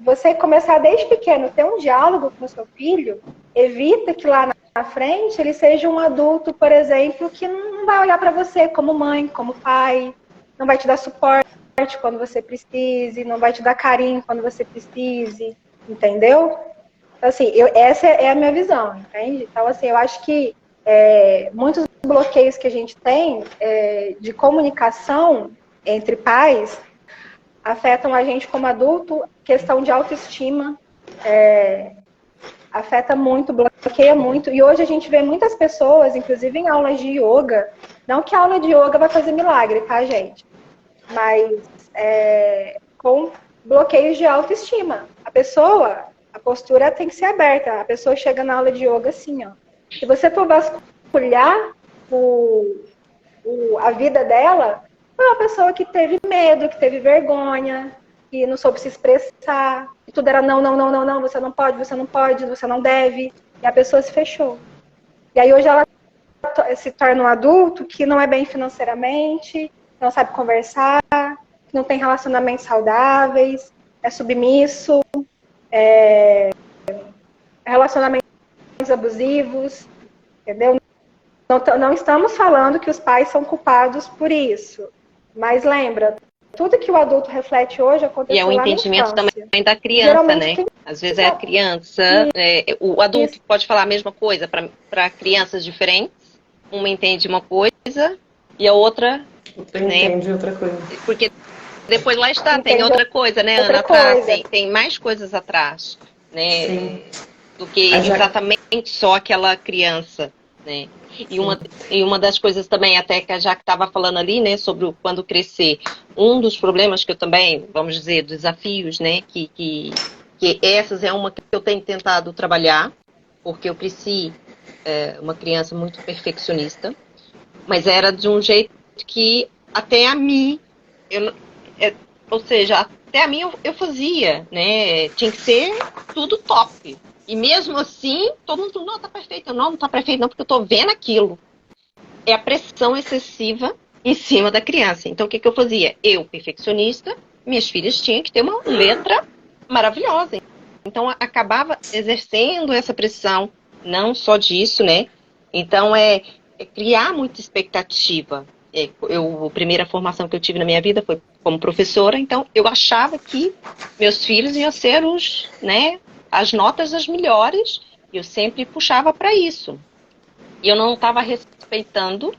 você começar desde pequeno ter um diálogo com o seu filho, evita que lá na frente ele seja um adulto, por exemplo, que não vai olhar para você como mãe, como pai, não vai te dar suporte quando você precise, não vai te dar carinho quando você precise, entendeu? Então, assim, essa é a minha visão, entende? Então, assim, eu acho que muitos bloqueios que a gente tem de comunicação entre pais afetam a gente como adulto, questão de autoestima, afeta muito, bloqueia muito. E hoje a gente vê muitas pessoas, inclusive em aulas de yoga, não que a aula de yoga vai fazer milagre, tá, gente? Mas com bloqueios de autoestima. A postura tem que ser aberta. A pessoa chega na aula de yoga assim, ó. Se você for vasculhar a vida dela, foi uma pessoa que teve medo, que teve vergonha, que não soube se expressar, que tudo era não, não, não, não, não, você não pode, você não deve, e a pessoa se fechou. E aí hoje ela se torna um adulto que não é bem financeiramente, não sabe conversar, que não tem relacionamentos saudáveis, é submisso, relacionamentos abusivos, entendeu? Não estamos falando que os pais são culpados por isso, mas lembra, tudo que o adulto reflete hoje aconteceu E é um lá entendimento na infância. também da criança, Geralmente né? Às vezes é a criança, o adulto pode falar a mesma coisa para crianças diferentes, uma entende uma coisa e a outra, né? Entende outra coisa. Porque depois lá está, Entende tem outra coisa, né, outra Ana? Atrás, coisa. tem mais coisas atrás, né? Sim. Do que exatamente só aquela criança, né? E uma das coisas também, até que a Jaque estava falando ali, né, sobre quando crescer, um dos problemas que eu também, vamos dizer, desafios, né, que essas é uma que eu tenho tentado trabalhar, porque eu cresci uma criança muito perfeccionista, mas era de um jeito que até a mim, ou seja, até a mim eu fazia, né, tinha que ser tudo top. E mesmo assim, todo mundo, não, tá perfeito. Não tá perfeito não, porque eu tô vendo aquilo. É a pressão excessiva em cima da criança. Então, o que eu fazia? Eu, perfeccionista, minhas filhas tinham que ter uma letra maravilhosa. Então, acabava exercendo essa pressão, não só disso, né? Então, criar muita expectativa. A primeira formação que eu tive na minha vida foi como professora, então eu achava que meus filhos iam ser as notas as melhores, e eu sempre puxava para isso. E eu não estava respeitando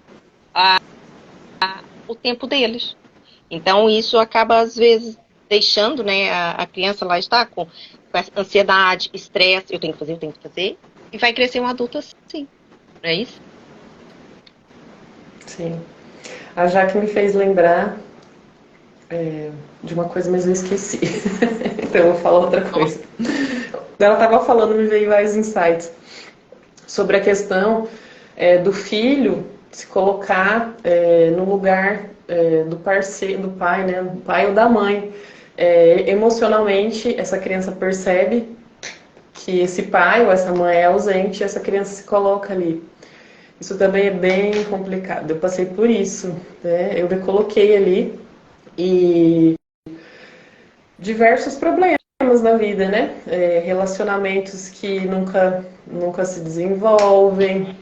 o tempo deles. Então, isso acaba, às vezes, deixando, né, a criança lá está com ansiedade, estresse, eu tenho que fazer, e vai crescer um adulto assim. Não é isso? Sim. A Jaque me fez lembrar de uma coisa, mas eu esqueci. Então, eu vou falar outra coisa. Ela estava falando, me veio vários insights sobre a questão do filho se colocar no lugar do parceiro, do pai, né? Do pai ou da mãe. Emocionalmente, essa criança percebe que esse pai ou essa mãe é ausente e essa criança se coloca ali. Isso também é bem complicado. Eu passei por isso, né? Eu me coloquei ali e diversos problemas na vida, né? Relacionamentos que nunca se desenvolvem,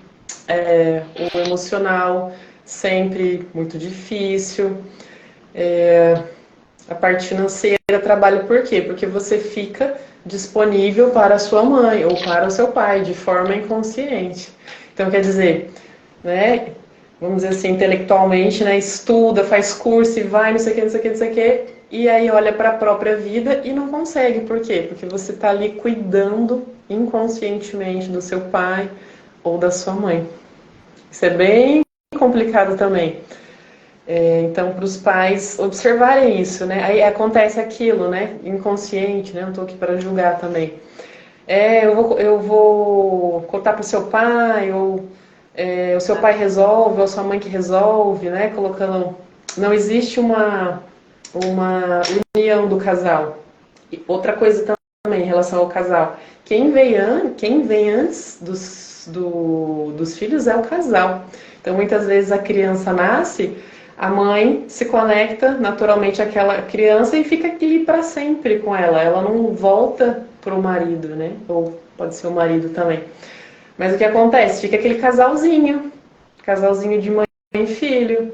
o emocional sempre muito difícil. A parte financeira trabalha por quê? Porque você fica disponível para a sua mãe ou para o seu pai de forma inconsciente. Então, quer dizer, né? Vamos dizer assim, intelectualmente, né? Estuda, faz curso e vai, não sei o que, não sei o que, não sei o que. E aí olha para a própria vida e não consegue. Por quê? Porque você está ali cuidando inconscientemente do seu pai ou da sua mãe. Isso é bem complicado também. Então, para os pais observarem isso, né? Aí acontece aquilo, né? Inconsciente, né? Não estou aqui para julgar também. Eu vou contar para o seu pai, ou o seu pai resolve, ou a sua mãe que resolve, né? Colocando. Não existe uma união do casal. E outra coisa também em relação ao casal. Quem vem antes dos filhos é o casal. Então, muitas vezes a criança nasce, a mãe se conecta naturalmente àquela criança e fica aqui para sempre com ela. Ela não volta para o marido, né? Ou pode ser o marido também. Mas o que acontece? Fica aquele casalzinho de mãe e filho. Não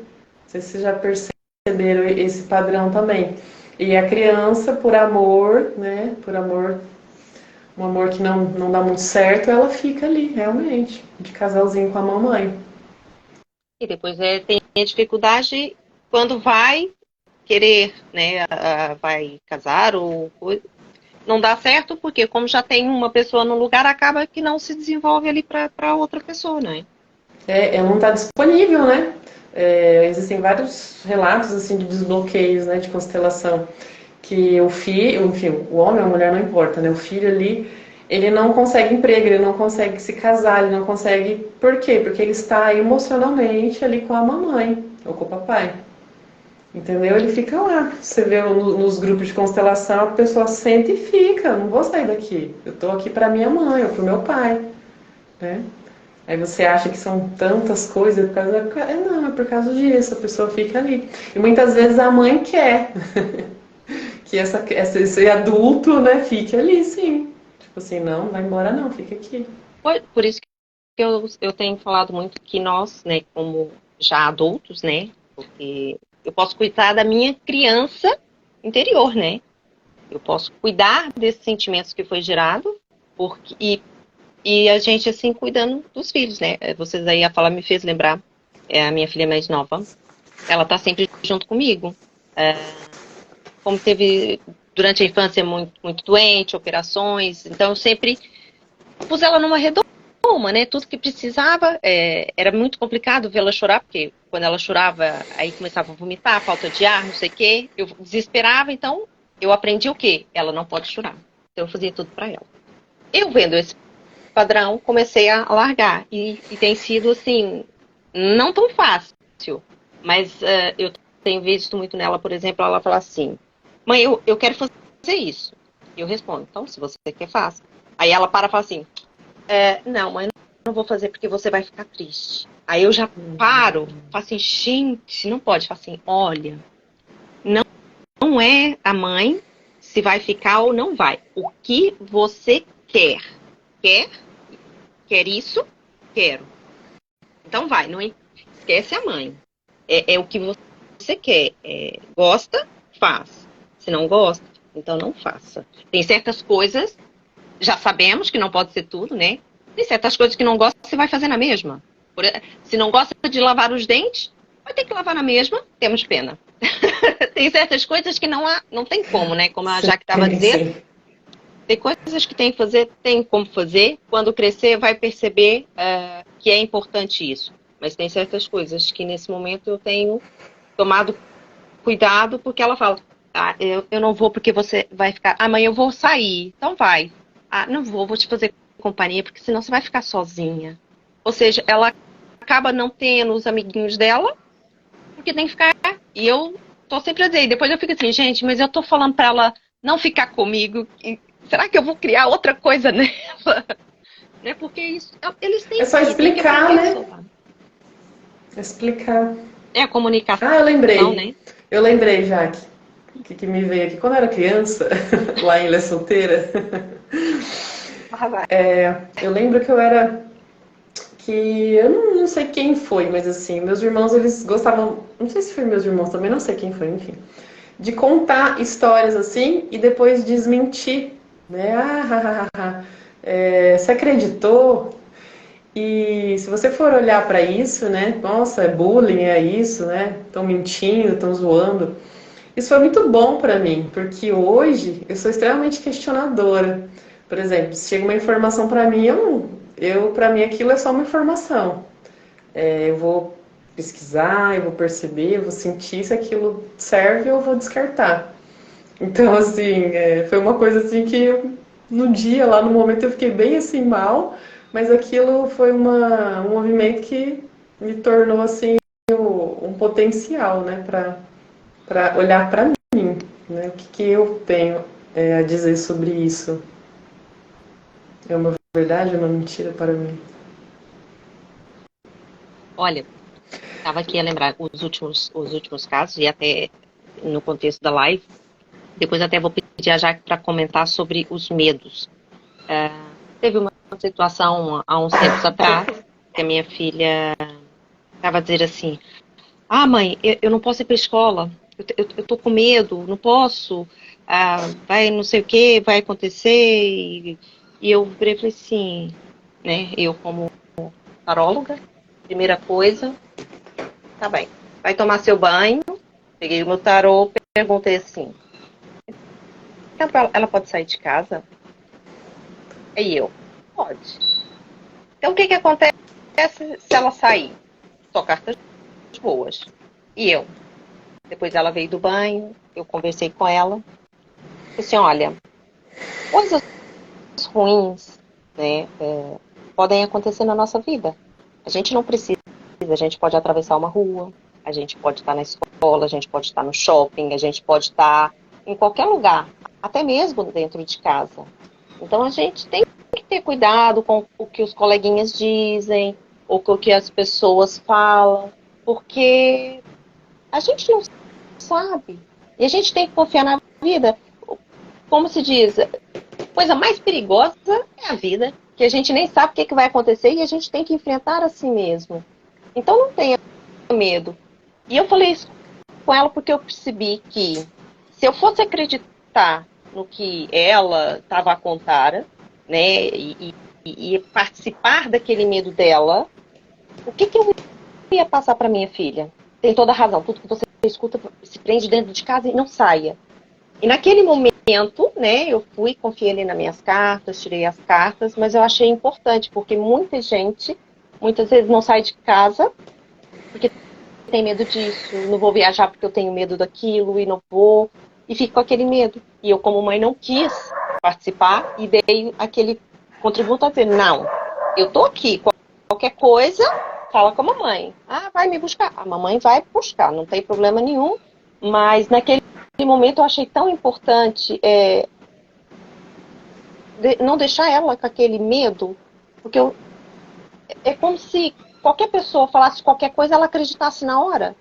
sei se vocês já perceberam esse padrão também. E a criança, por amor, né? Por amor, um amor que não dá muito certo, ela fica ali, realmente, de casalzinho com a mamãe. E depois tem a dificuldade quando vai querer, né, vai casar ou não dá certo, porque como já tem uma pessoa no lugar, acaba que não se desenvolve ali para outra pessoa, né? Ela não está disponível, né? Existem vários relatos assim de desbloqueios, né, de constelação, que o filho, enfim, o homem ou a mulher não importa, né? O filho ali, ele não consegue emprego, ele não consegue se casar, ele não consegue. Por quê? Porque ele está emocionalmente ali com a mamãe ou com o papai. Entendeu? Ele fica lá. Você vê nos grupos de constelação, a pessoa senta e fica. Não vou sair daqui. Eu estou aqui para minha mãe ou para o meu pai, né? Aí você acha que são tantas coisas por causa não, é por causa disso, a pessoa fica ali. E muitas vezes a mãe quer que esse adulto, né, fique ali, sim. Tipo assim, não, vai embora não, fica aqui. Por isso que eu tenho falado muito que nós, né, como já adultos, né, porque eu posso cuidar da minha criança interior, né? Eu posso cuidar desses sentimentos que foi gerado e a gente, assim, cuidando dos filhos, né? Vocês aí, a fala me fez lembrar, a minha filha mais nova, ela tá sempre junto comigo. Como teve, durante a infância, muito, muito doente, operações, então eu sempre pus ela numa redoma, né? Tudo que precisava, era muito complicado vê-la chorar, porque quando ela chorava, aí começava a vomitar, falta de ar, não sei o quê, eu desesperava, então eu aprendi o quê? Ela não pode chorar. Então eu fazia tudo para ela. Eu vendo esse padrão, comecei a largar. E tem sido, assim, não tão fácil. Mas eu tenho visto muito nela, por exemplo, ela fala assim, mãe, eu quero fazer isso. E eu respondo, então, se você quer, faça. Aí ela para e fala assim, não, mãe, não vou fazer porque você vai ficar triste. Aí eu já paro, falo assim, gente, não pode. Falo assim, olha, não é a mãe se vai ficar ou não vai. O que você quer? Quer isso? Quero. Então vai, não esquece a mãe. É o que você quer. Gosta? Faz. Se não gosta, então não faça. Tem certas coisas, já sabemos que não pode ser tudo, né? Tem certas coisas que não gosta, você vai fazer na mesma. Se não gosta de lavar os dentes, vai ter que lavar na mesma, temos pena. Tem certas coisas que não tem como, né? Como a Jaque estava dizendo. Sim. Tem coisas que tem como fazer. Quando crescer, vai perceber que é importante isso. Mas tem certas coisas que nesse momento eu tenho tomado cuidado, porque ela fala, eu não vou porque você vai ficar, mãe, eu vou sair, então vai. Não vou te fazer companhia, porque senão você vai ficar sozinha. Ou seja, ela acaba não tendo os amiguinhos dela, porque tem que ficar. E eu tô sempre a dizer, e depois eu fico assim, gente, mas eu tô falando pra ela não ficar comigo, e será que eu vou criar outra coisa nela? Né? Porque isso, eles têm É só explicar, tem que né? soltar. Explicar. É a comunicação, Ah, eu lembrei. né? Eu lembrei, Jaque. O que me veio aqui? Quando eu era criança, lá em Ilha Solteira, eu lembro que eu era... Que eu não sei quem foi, mas assim, meus irmãos, eles gostavam... Não sei se foi meus irmãos também, não sei quem foi, enfim. De contar histórias assim e depois desmentir, né? Você acreditou? E se você for olhar para isso, né? Nossa, é bullying, é isso, né? Estão mentindo, estão zoando. Isso foi muito bom para mim, porque hoje eu sou extremamente questionadora. Por exemplo, se chega uma informação para mim, para mim aquilo é só uma informação. Eu vou pesquisar, eu vou perceber, eu vou sentir se aquilo serve ou eu vou descartar. Então, assim, foi uma coisa assim que no dia, lá no momento, eu fiquei bem assim mal, mas aquilo foi um movimento que me tornou assim um potencial, né, para olhar para mim, né, o que eu tenho a dizer sobre isso. É uma verdade ou uma mentira para mim? Olha, estava aqui a lembrar os últimos casos, e até no contexto da live, depois até vou pedir a Jaque para comentar sobre os medos. Teve uma situação há uns tempos atrás, que a minha filha estava a dizer assim, mãe, eu não posso ir para a escola, eu tô com medo, não posso, vai não sei o que, vai acontecer, e eu virei e falei assim, né, eu como taróloga, primeira coisa, tá bem, vai tomar seu banho, peguei o meu tarô, perguntei assim, então ela pode sair de casa? E eu, pode. Então o que acontece se ela sair? Só cartas boas. E eu? Depois ela veio do banho, eu conversei com ela. Falei assim, olha, coisas ruins, né, podem acontecer na nossa vida. A gente não precisa, a gente pode atravessar uma rua, a gente pode estar na escola, a gente pode estar no shopping, a gente pode estar em qualquer lugar, até mesmo dentro de casa. Então a gente tem que ter cuidado com o que os coleguinhas dizem, ou com o que as pessoas falam, porque a gente não sabe. E a gente tem que confiar na vida. Como se diz, a coisa mais perigosa é a vida, que a gente nem sabe o que vai acontecer e a gente tem que enfrentar a si mesmo. Então não tenha medo. E eu falei isso com ela porque eu percebi que se eu fosse acreditar no que ela estava a contar, né, e participar daquele medo dela, o que eu ia passar para minha filha? Tem toda a razão, tudo que você escuta se prende dentro de casa e não saia. E naquele momento, né, eu fui, confiei ali nas minhas cartas, tirei as cartas, mas eu achei importante, porque muita gente, muitas vezes não sai de casa, porque tem medo disso, não vou viajar porque eu tenho medo daquilo, e não vou, e fico com aquele medo. E eu, como mãe, não quis participar, e dei aquele contributo a dizer, não, eu tô aqui, qualquer coisa, fala com a mamãe. Vai me buscar. A mamãe vai buscar, não tem problema nenhum, mas naquele momento eu achei tão importante não deixar ela com aquele medo, porque é como se qualquer pessoa falasse qualquer coisa, ela acreditasse na hora,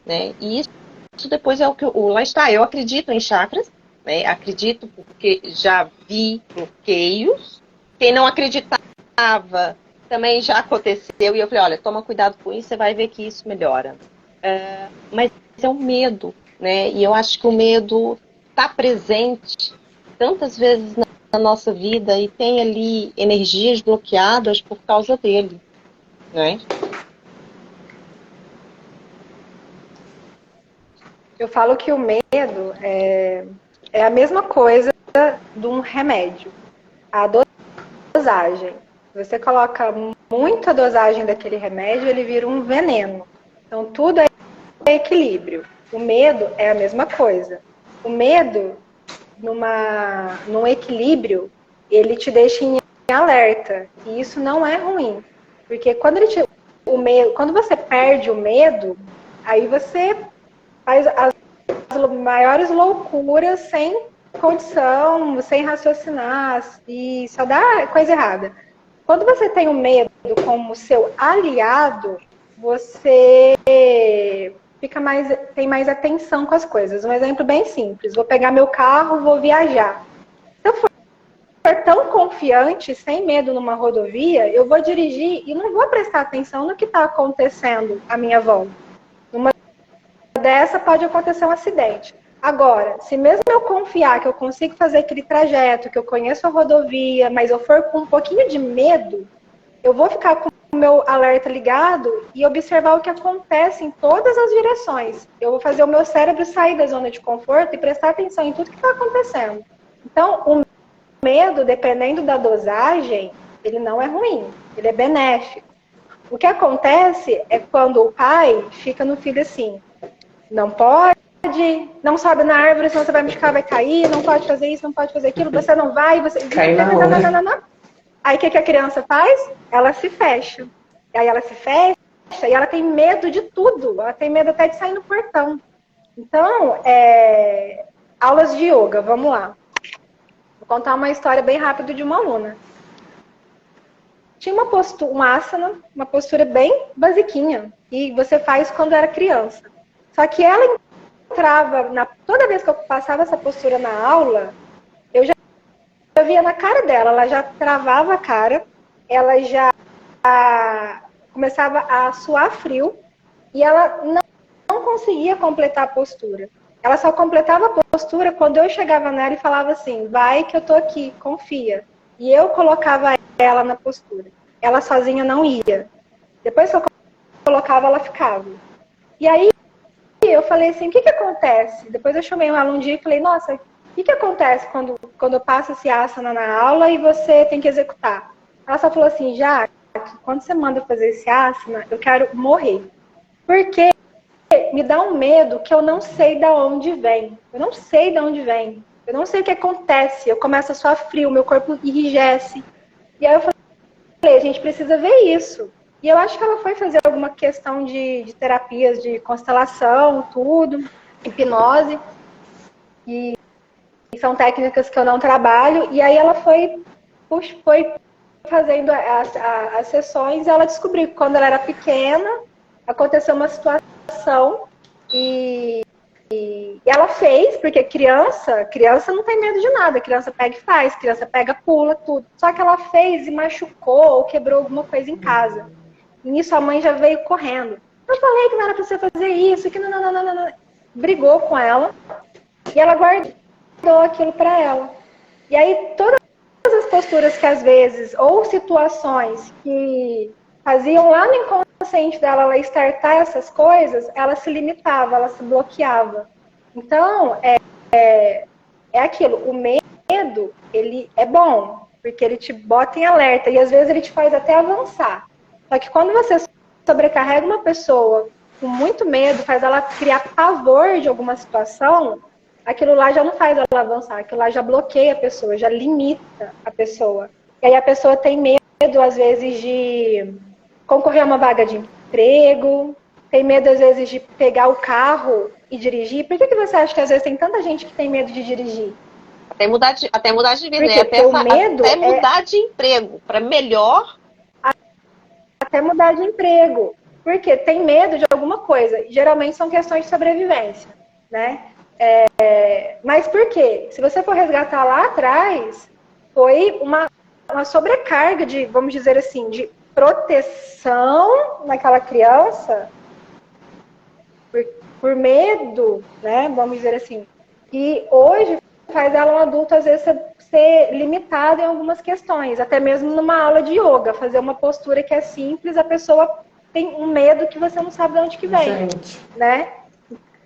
né? E isso depois é o que lá está. Eu acredito em chakras, né? Acredito porque já vi bloqueios. Quem não acreditava também já aconteceu e eu falei, olha, toma cuidado com isso, você vai ver que isso melhora. Mas é um medo, né? E eu acho que o medo está presente tantas vezes na nossa vida e tem ali energias bloqueadas por causa dele, né? Eu falo que o medo é a mesma coisa de um remédio. A dosagem. Se você coloca muita dosagem daquele remédio, ele vira um veneno. Então, tudo é equilíbrio. O medo é a mesma coisa. O medo, num equilíbrio, ele te deixa em alerta. E isso não é ruim. Porque quando você perde o medo, aí você faz as maiores loucuras sem condição, sem raciocinar, e só dá coisa errada. Quando você tem o medo como seu aliado, você tem mais atenção com as coisas. Um exemplo bem simples: vou pegar meu carro, vou viajar. Se eu for tão confiante, sem medo numa rodovia, eu vou dirigir e não vou prestar atenção no que está acontecendo à minha volta. Numa dessa pode acontecer um acidente. Agora, se mesmo eu confiar que eu consigo fazer aquele trajeto, que eu conheço a rodovia, mas eu for com um pouquinho de medo, eu vou ficar com o meu alerta ligado e observar o que acontece em todas as direções. Eu vou fazer o meu cérebro sair da zona de conforto e prestar atenção em tudo que está acontecendo. Então, o medo, dependendo da dosagem, ele não é ruim, ele é benéfico. O que acontece é quando o pai fica no filho assim: não pode, não sobe na árvore, senão você vai machucar, vai cair, não pode fazer isso, não pode fazer aquilo, você não vai, você... Cai na onda. Aí o que a criança faz? Ela se fecha. Aí ela se fecha e ela tem medo de tudo. Ela tem medo até de sair no portão. Então, aulas de yoga, vamos lá. Vou contar uma história bem rápida de uma aluna. Tinha um asana, uma postura bem basiquinha, e você faz quando era criança. Só que ela entrava, toda vez que eu passava essa postura na aula, eu via na cara dela, ela já travava a cara, ela já começava a suar frio, e ela não conseguia completar a postura. Ela só completava a postura quando eu chegava nela e falava assim: vai que eu tô aqui, confia. E eu colocava ela na postura. Ela sozinha não ia. Depois que eu colocava, ela ficava. E aí eu falei assim: o que acontece? Depois eu chamei um aluno um dia e falei: nossa, o que acontece quando eu passo esse asana na aula e você tem que executar? Ela só falou assim: já, quando você manda fazer esse asana, eu quero morrer. Porque me dá um medo que eu não sei de onde vem. Eu não sei de onde vem. Eu não sei o que acontece. Eu começo a suar frio, meu corpo enrijece. E aí eu falei: a gente precisa ver isso. E eu acho que ela foi fazer alguma questão de terapias de constelação, tudo, hipnose. E são técnicas que eu não trabalho. E aí ela foi fazendo as sessões, e ela descobriu que quando ela era pequena, aconteceu uma situação e ela fez, porque criança não tem medo de nada, criança pega e faz, criança pega, pula, tudo. Só que ela fez e machucou ou quebrou alguma coisa em casa. E nisso a mãe já veio correndo. Eu falei que não era pra você fazer isso, que não. Brigou com ela e ela guardou aquilo pra ela. E aí todas as posturas que às vezes, ou situações que faziam lá no inconsciente dela ela startar essas coisas, ela se limitava, ela se bloqueava. Então, é aquilo, o medo, ele é bom, porque ele te bota em alerta, e às vezes ele te faz até avançar. Só que quando você sobrecarrega uma pessoa com muito medo, faz ela criar pavor de alguma situação, aquilo lá já não faz ela avançar, aquilo lá já bloqueia a pessoa, já limita a pessoa. E aí a pessoa tem medo, às vezes, de concorrer a uma vaga de emprego, tem medo, às vezes, de pegar o carro e dirigir. Por que você acha que, às vezes, tem tanta gente que tem medo de dirigir? Até mudar de vida, Porque até mudar de emprego, para melhor. Até mudar de emprego. Porque tem medo de alguma coisa. Geralmente são questões de sobrevivência, né? Mas por quê? Se você for resgatar lá atrás, foi uma sobrecarga de, vamos dizer assim, de proteção naquela criança por medo, né? Vamos dizer assim. E hoje faz ela um adulto, às vezes, ser limitado em algumas questões. Até mesmo numa aula de yoga, fazer uma postura que é simples, a pessoa tem um medo que você não sabe de onde que vem. Gente. Né?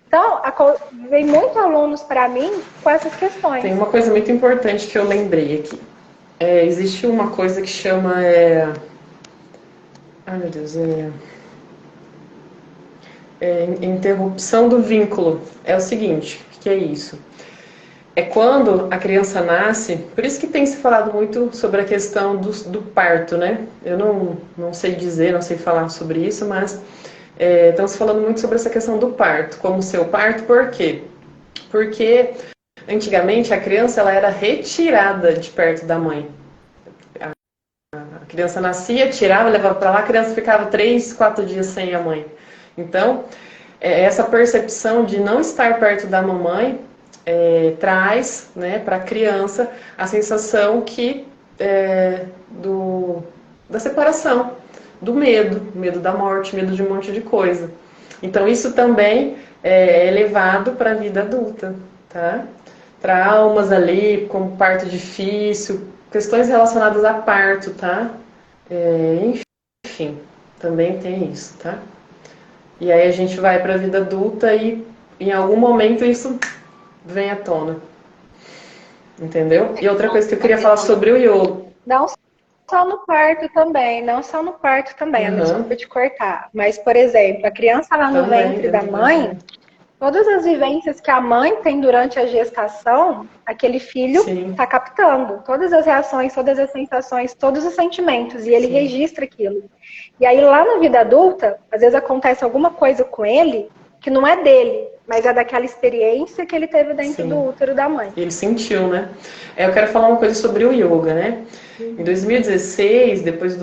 Então, vem muitos alunos para mim com essas questões. Tem uma coisa muito importante que eu lembrei aqui. Existe uma coisa que chama... Ai, meu Deus, interrupção do vínculo. É o seguinte, o que é isso? é quando a criança nasce, por isso que tem se falado muito sobre a questão do parto, né? Eu não sei dizer, não sei falar sobre isso, mas estamos falando muito sobre essa questão do parto, como ser o parto, por quê? Porque antigamente a criança ela era retirada de perto da mãe. A criança nascia, tirava, levava para lá, a criança ficava 3, 4 dias sem a mãe. Então, essa percepção de não estar perto da mamãe traz, né, para a criança a sensação da separação, do medo da morte, medo de um monte de coisa. Então, isso também é levado para a vida adulta, tá? Traumas ali, como parto difícil, questões relacionadas a parto, tá? Enfim, também tem isso, tá? E aí a gente vai para a vida adulta e em algum momento isso vem à tona. Entendeu? E outra coisa que eu queria falar sobre o yoga. Não só no parto também, desculpa te cortar. Mas, por exemplo, a criança lá no ventre da mãe, todas as vivências que a mãe tem durante a gestação, aquele filho está captando. Todas as reações, todas as sensações, todos os sentimentos. E ele registra aquilo. E aí lá na vida adulta, às vezes acontece alguma coisa com ele que não é dele, mas é daquela experiência que ele teve dentro do útero da mãe. Ele sentiu, né? Eu quero falar uma coisa sobre o yoga, né? Em 2016, depois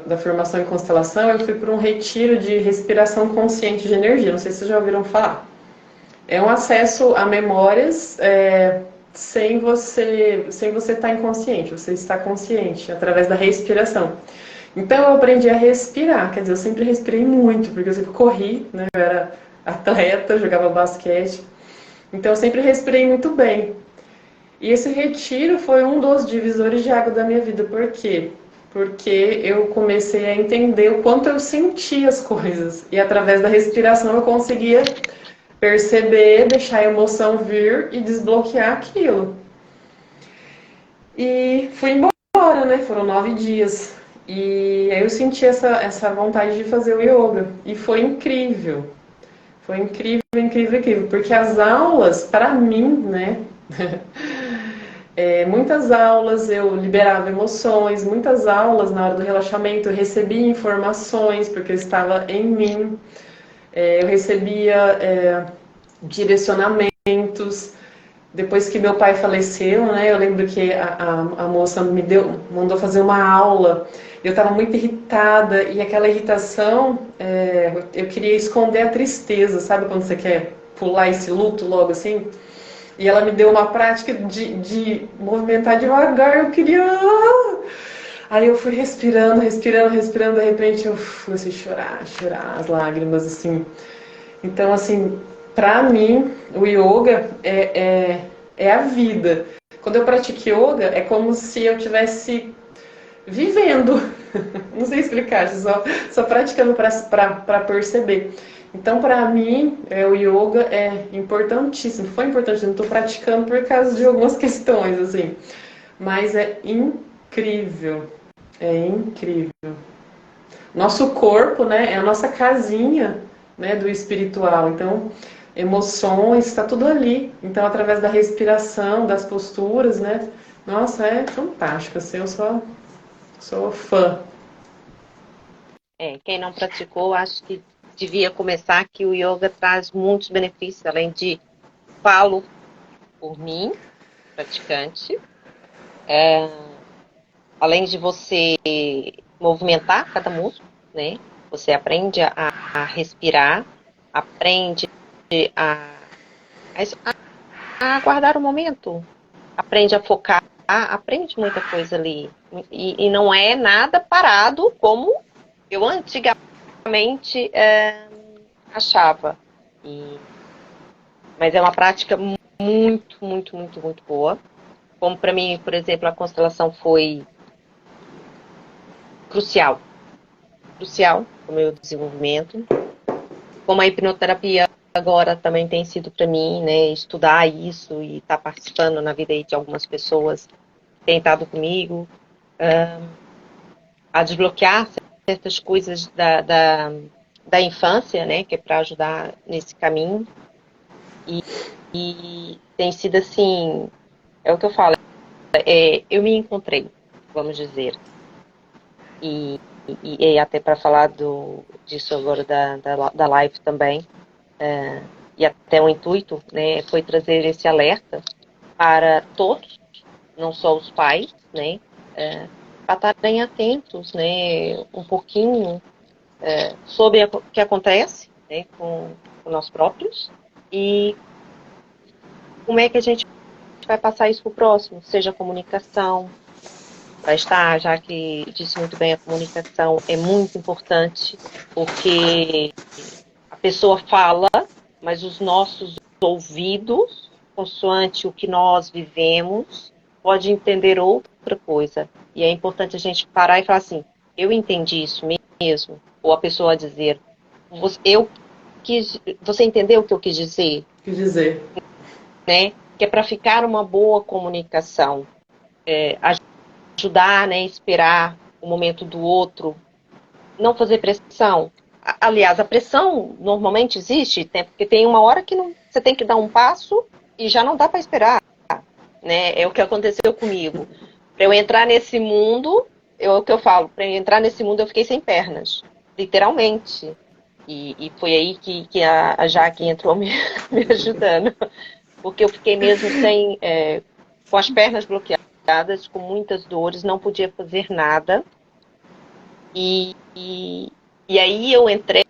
da formação em constelação, eu fui para um retiro de respiração consciente de energia. Não sei se vocês já ouviram falar. É um acesso a memórias sem você estar inconsciente. Você está consciente através da respiração. Então eu aprendi a respirar. Quer dizer, eu sempre respirei muito, porque eu sempre corri, né? Eu era atleta, jogava basquete. Então eu sempre respirei muito bem. E esse retiro foi um dos divisores de água da minha vida. Por quê? Porque eu comecei a entender o quanto eu sentia as coisas. E através da respiração eu conseguia perceber, deixar a emoção vir e desbloquear aquilo. E fui embora, né? Foram 9 dias. E aí eu senti essa vontade de fazer o yoga. E foi incrível. Foi incrível, incrível, incrível. Porque as aulas, para mim, né? Muitas aulas eu liberava emoções, muitas aulas na hora do relaxamento eu recebia informações, porque eu estava em mim. Eu recebia direcionamentos. Depois que meu pai faleceu, né, eu lembro que a moça mandou fazer uma aula. Eu estava muito irritada e aquela irritação, eu queria esconder a tristeza, sabe quando você quer pular esse luto logo assim? E ela me deu uma prática de movimentar devagar, eu queria... Aí eu fui respirando, de repente eu comecei a chorar as lágrimas, assim. Então, assim, pra mim, o yoga é a vida. Quando eu pratico yoga, é como se eu estivesse vivendo. Não sei explicar, só praticando para perceber. Então, para mim, o yoga é importantíssimo. Foi importante, não estou praticando por causa de algumas questões, assim. Mas é incrível. É incrível. Nosso corpo, né, é a nossa casinha, né, do espiritual. Então, emoções, está tudo ali. Então, através da respiração, das posturas, né? Nossa, é fantástico. Assim, eu sou fã. Quem não praticou, acho que devia começar, que o yoga traz muitos benefícios, além de, falo por mim, praticante, além de você movimentar cada músculo, né? Você aprende a respirar, aprende a guardar o momento, aprende a focar, aprende muita coisa ali. E não é nada parado como eu antigamente achava. Mas é uma prática muito, muito, muito, muito boa. Como para mim, por exemplo, a constelação foi crucial para o meu desenvolvimento. Como a hipnoterapia agora também tem sido para mim, né, estudar isso e estar participando na vida aí de algumas pessoas que têm estado comigo, a desbloquear certas coisas da infância, né, que é para ajudar nesse caminho. E tem sido assim é o que eu falo. Eu me encontrei, vamos dizer. E até para falar disso agora da live também, e até o intuito, né, foi trazer esse alerta para todos, não só os pais, né, para estarem atentos, né, um pouquinho sobre o que acontece, né, com nós próprios e como é que a gente vai passar isso para o próximo, seja a comunicação, vai estar, já que disse muito bem, a comunicação é muito importante, porque a pessoa fala, mas os nossos ouvidos, consoante o que nós vivemos, pode entender outra coisa. E é importante a gente parar e falar assim, eu entendi isso mesmo? Ou a pessoa dizer, você entendeu o que eu quis dizer? Quis dizer. Né? Que é para ficar uma boa comunicação. Ajudar, né, esperar o momento do outro, não fazer pressão. Aliás, a pressão normalmente existe, porque tem uma hora que você tem que dar um passo e já não dá para esperar, né? É o que aconteceu comigo. Para eu entrar nesse mundo, é o que eu falo, para eu entrar nesse mundo eu fiquei sem pernas, literalmente. E foi aí que a Jaque entrou me ajudando, porque eu fiquei mesmo com as pernas bloqueadas, com muitas dores, não podia fazer nada. E aí eu entrei,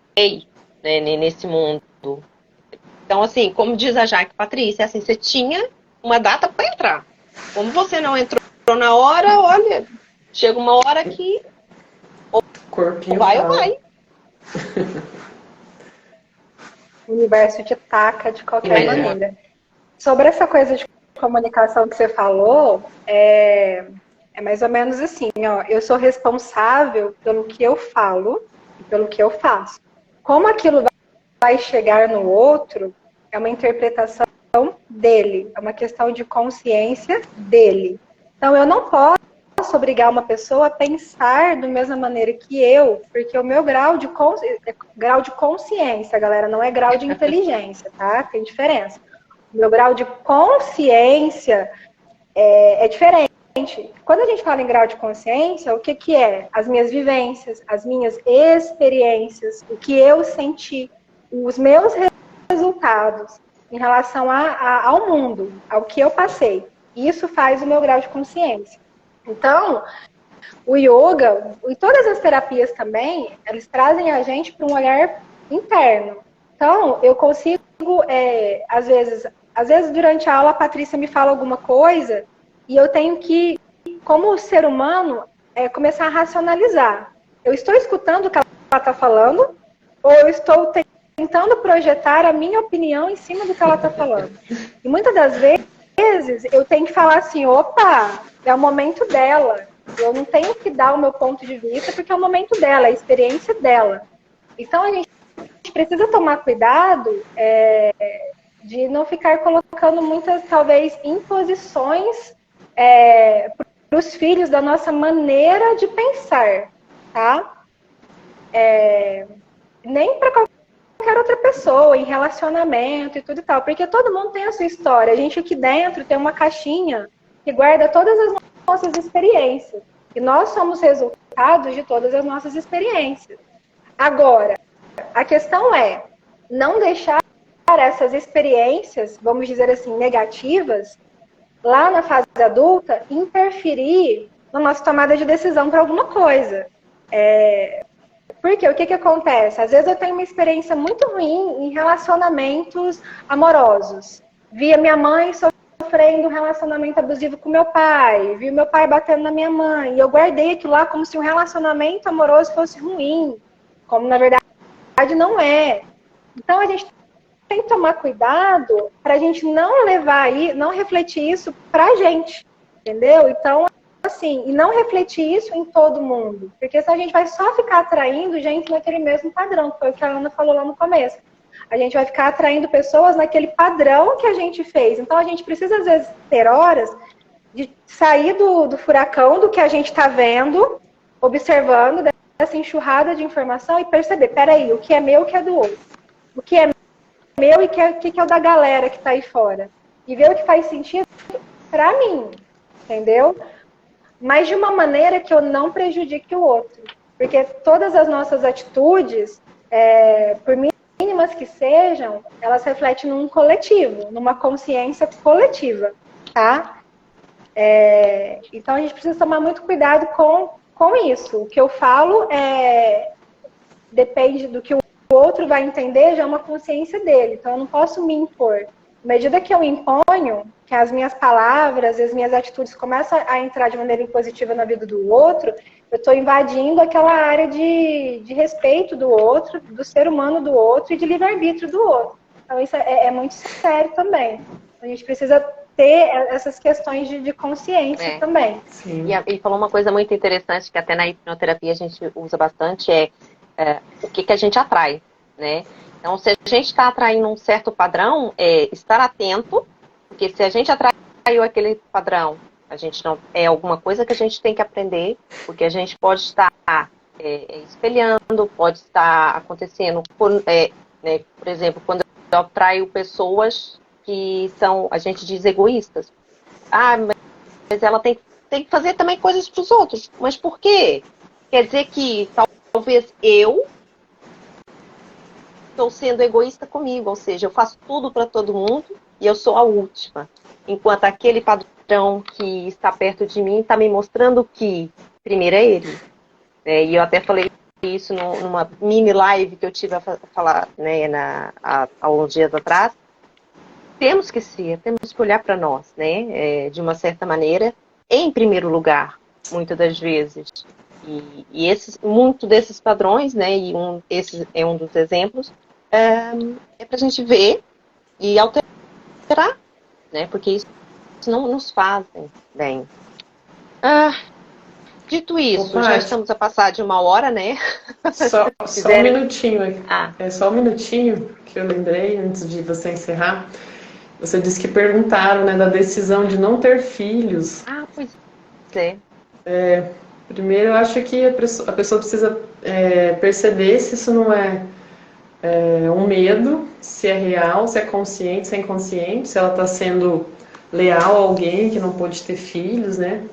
né, nesse mundo. Então, assim, como diz a Jaque, Patrícia, assim, você tinha uma data para entrar. Como você não entrou na hora, olha, chega uma hora que Corpinho vai fala. ou vai. O universo te taca de qualquer maneira. Sobre essa coisa de comunicação que você falou, é mais ou menos assim, ó, eu sou responsável pelo que eu falo e pelo que eu faço. Como aquilo vai chegar no outro, é uma interpretação dele, é uma questão de consciência dele. Então, eu não posso obrigar uma pessoa a pensar da mesma maneira que eu, porque o meu grau de consciência, galera, não é grau de inteligência, tá? Tem diferença. O meu grau de consciência é diferente. Quando a gente fala em grau de consciência, o que é? As minhas vivências, as minhas experiências, o que eu senti, os meus resultados em relação ao mundo, ao que eu passei. Isso faz o meu grau de consciência. Então, o yoga e todas as terapias também, eles trazem a gente para um olhar interno. Então, eu consigo, às vezes durante a aula a Patrícia me fala alguma coisa e eu tenho que, como ser humano, começar a racionalizar. Eu estou escutando o que ela está falando ou eu estou tentando projetar a minha opinião em cima do que ela está falando? E muitas das vezes eu tenho que falar assim, opa, é o momento dela. Eu não tenho que dar o meu ponto de vista porque é o momento dela, é a experiência dela. Então a gente precisa tomar cuidado de não ficar colocando muitas, talvez, imposições para os filhos da nossa maneira de pensar, tá? Nem para qualquer outra pessoa, em relacionamento e tudo e tal, porque todo mundo tem a sua história. A gente aqui dentro tem uma caixinha que guarda todas as nossas experiências. E nós somos resultados de todas as nossas experiências. Agora, a questão é não deixar essas experiências, vamos dizer assim, negativas, lá na fase adulta, interferir na nossa tomada de decisão para alguma coisa. Porque o que acontece? Às vezes eu tenho uma experiência muito ruim em relacionamentos amorosos. Vi a minha mãe sofrendo um relacionamento abusivo com meu pai, vi o meu pai batendo na minha mãe, e eu guardei aquilo lá como se um relacionamento amoroso fosse ruim, como na verdade não é. Então a gente tem que tomar cuidado para a gente não levar aí, não refletir isso pra gente, entendeu? Então, assim, e não refletir isso em todo mundo, porque senão a gente vai só ficar atraindo gente naquele mesmo padrão, que foi o que a Ana falou lá no começo. A gente vai ficar atraindo pessoas naquele padrão que a gente fez. Então, a gente precisa, às vezes, ter horas de sair do furacão, do que a gente está vendo, observando, dessa enxurrada de informação e perceber, peraí, o que é meu, o que é do outro. O que é meu e o que é o da galera que está aí fora. E ver o que faz sentido para mim, entendeu? Mas de uma maneira que eu não prejudique o outro. Porque todas as nossas atitudes, por mínimas que sejam, elas refletem num coletivo, numa consciência coletiva, tá? Então a gente precisa tomar muito cuidado com isso. O que eu falo depende do que o outro vai entender, já é uma consciência dele. Então eu não posso me impor. À medida que eu imponho, que as minhas palavras, as minhas atitudes começam a entrar de maneira impositiva na vida do outro, eu estou invadindo aquela área de respeito do outro, do ser humano do outro e de livre-arbítrio do outro. Então isso é muito sério também. A gente precisa ter essas questões de consciência também. Sim. E falou uma coisa muito interessante que até na hipnoterapia a gente usa bastante, o que a gente atrai, né? Então, se a gente está atraindo um certo padrão, estar atento, porque se a gente atraiu aquele padrão, a gente não é alguma coisa que a gente tem que aprender, porque a gente pode estar espelhando, pode estar acontecendo, por exemplo, quando eu atraio pessoas que são, a gente diz, egoístas. Mas ela tem que fazer também coisas para os outros. Mas por quê? Quer dizer que talvez eu estou sendo egoísta comigo, ou seja, eu faço tudo para todo mundo e eu sou a última. Enquanto aquele padrão que está perto de mim está me mostrando que primeiro é ele. E eu até falei isso numa mini live que eu tive a falar, né, há uns dias atrás. Temos que olhar para nós, né, de uma certa maneira, em primeiro lugar, muitas das vezes. E muito desses padrões, né, esse é um dos exemplos, para a gente ver e alterar, né, porque isso não nos faz bem. Dito isso, já estamos a passar de 1 hora, né? Só um minutinho aqui. Só um minutinho que eu lembrei antes de você encerrar. Você disse que perguntaram, né, da decisão de não ter filhos. Pois é. Primeiro, eu acho que a pessoa precisa perceber se isso não é um medo, se é real, se é consciente, se é inconsciente, se ela está sendo leal a alguém que não pôde ter filhos, né?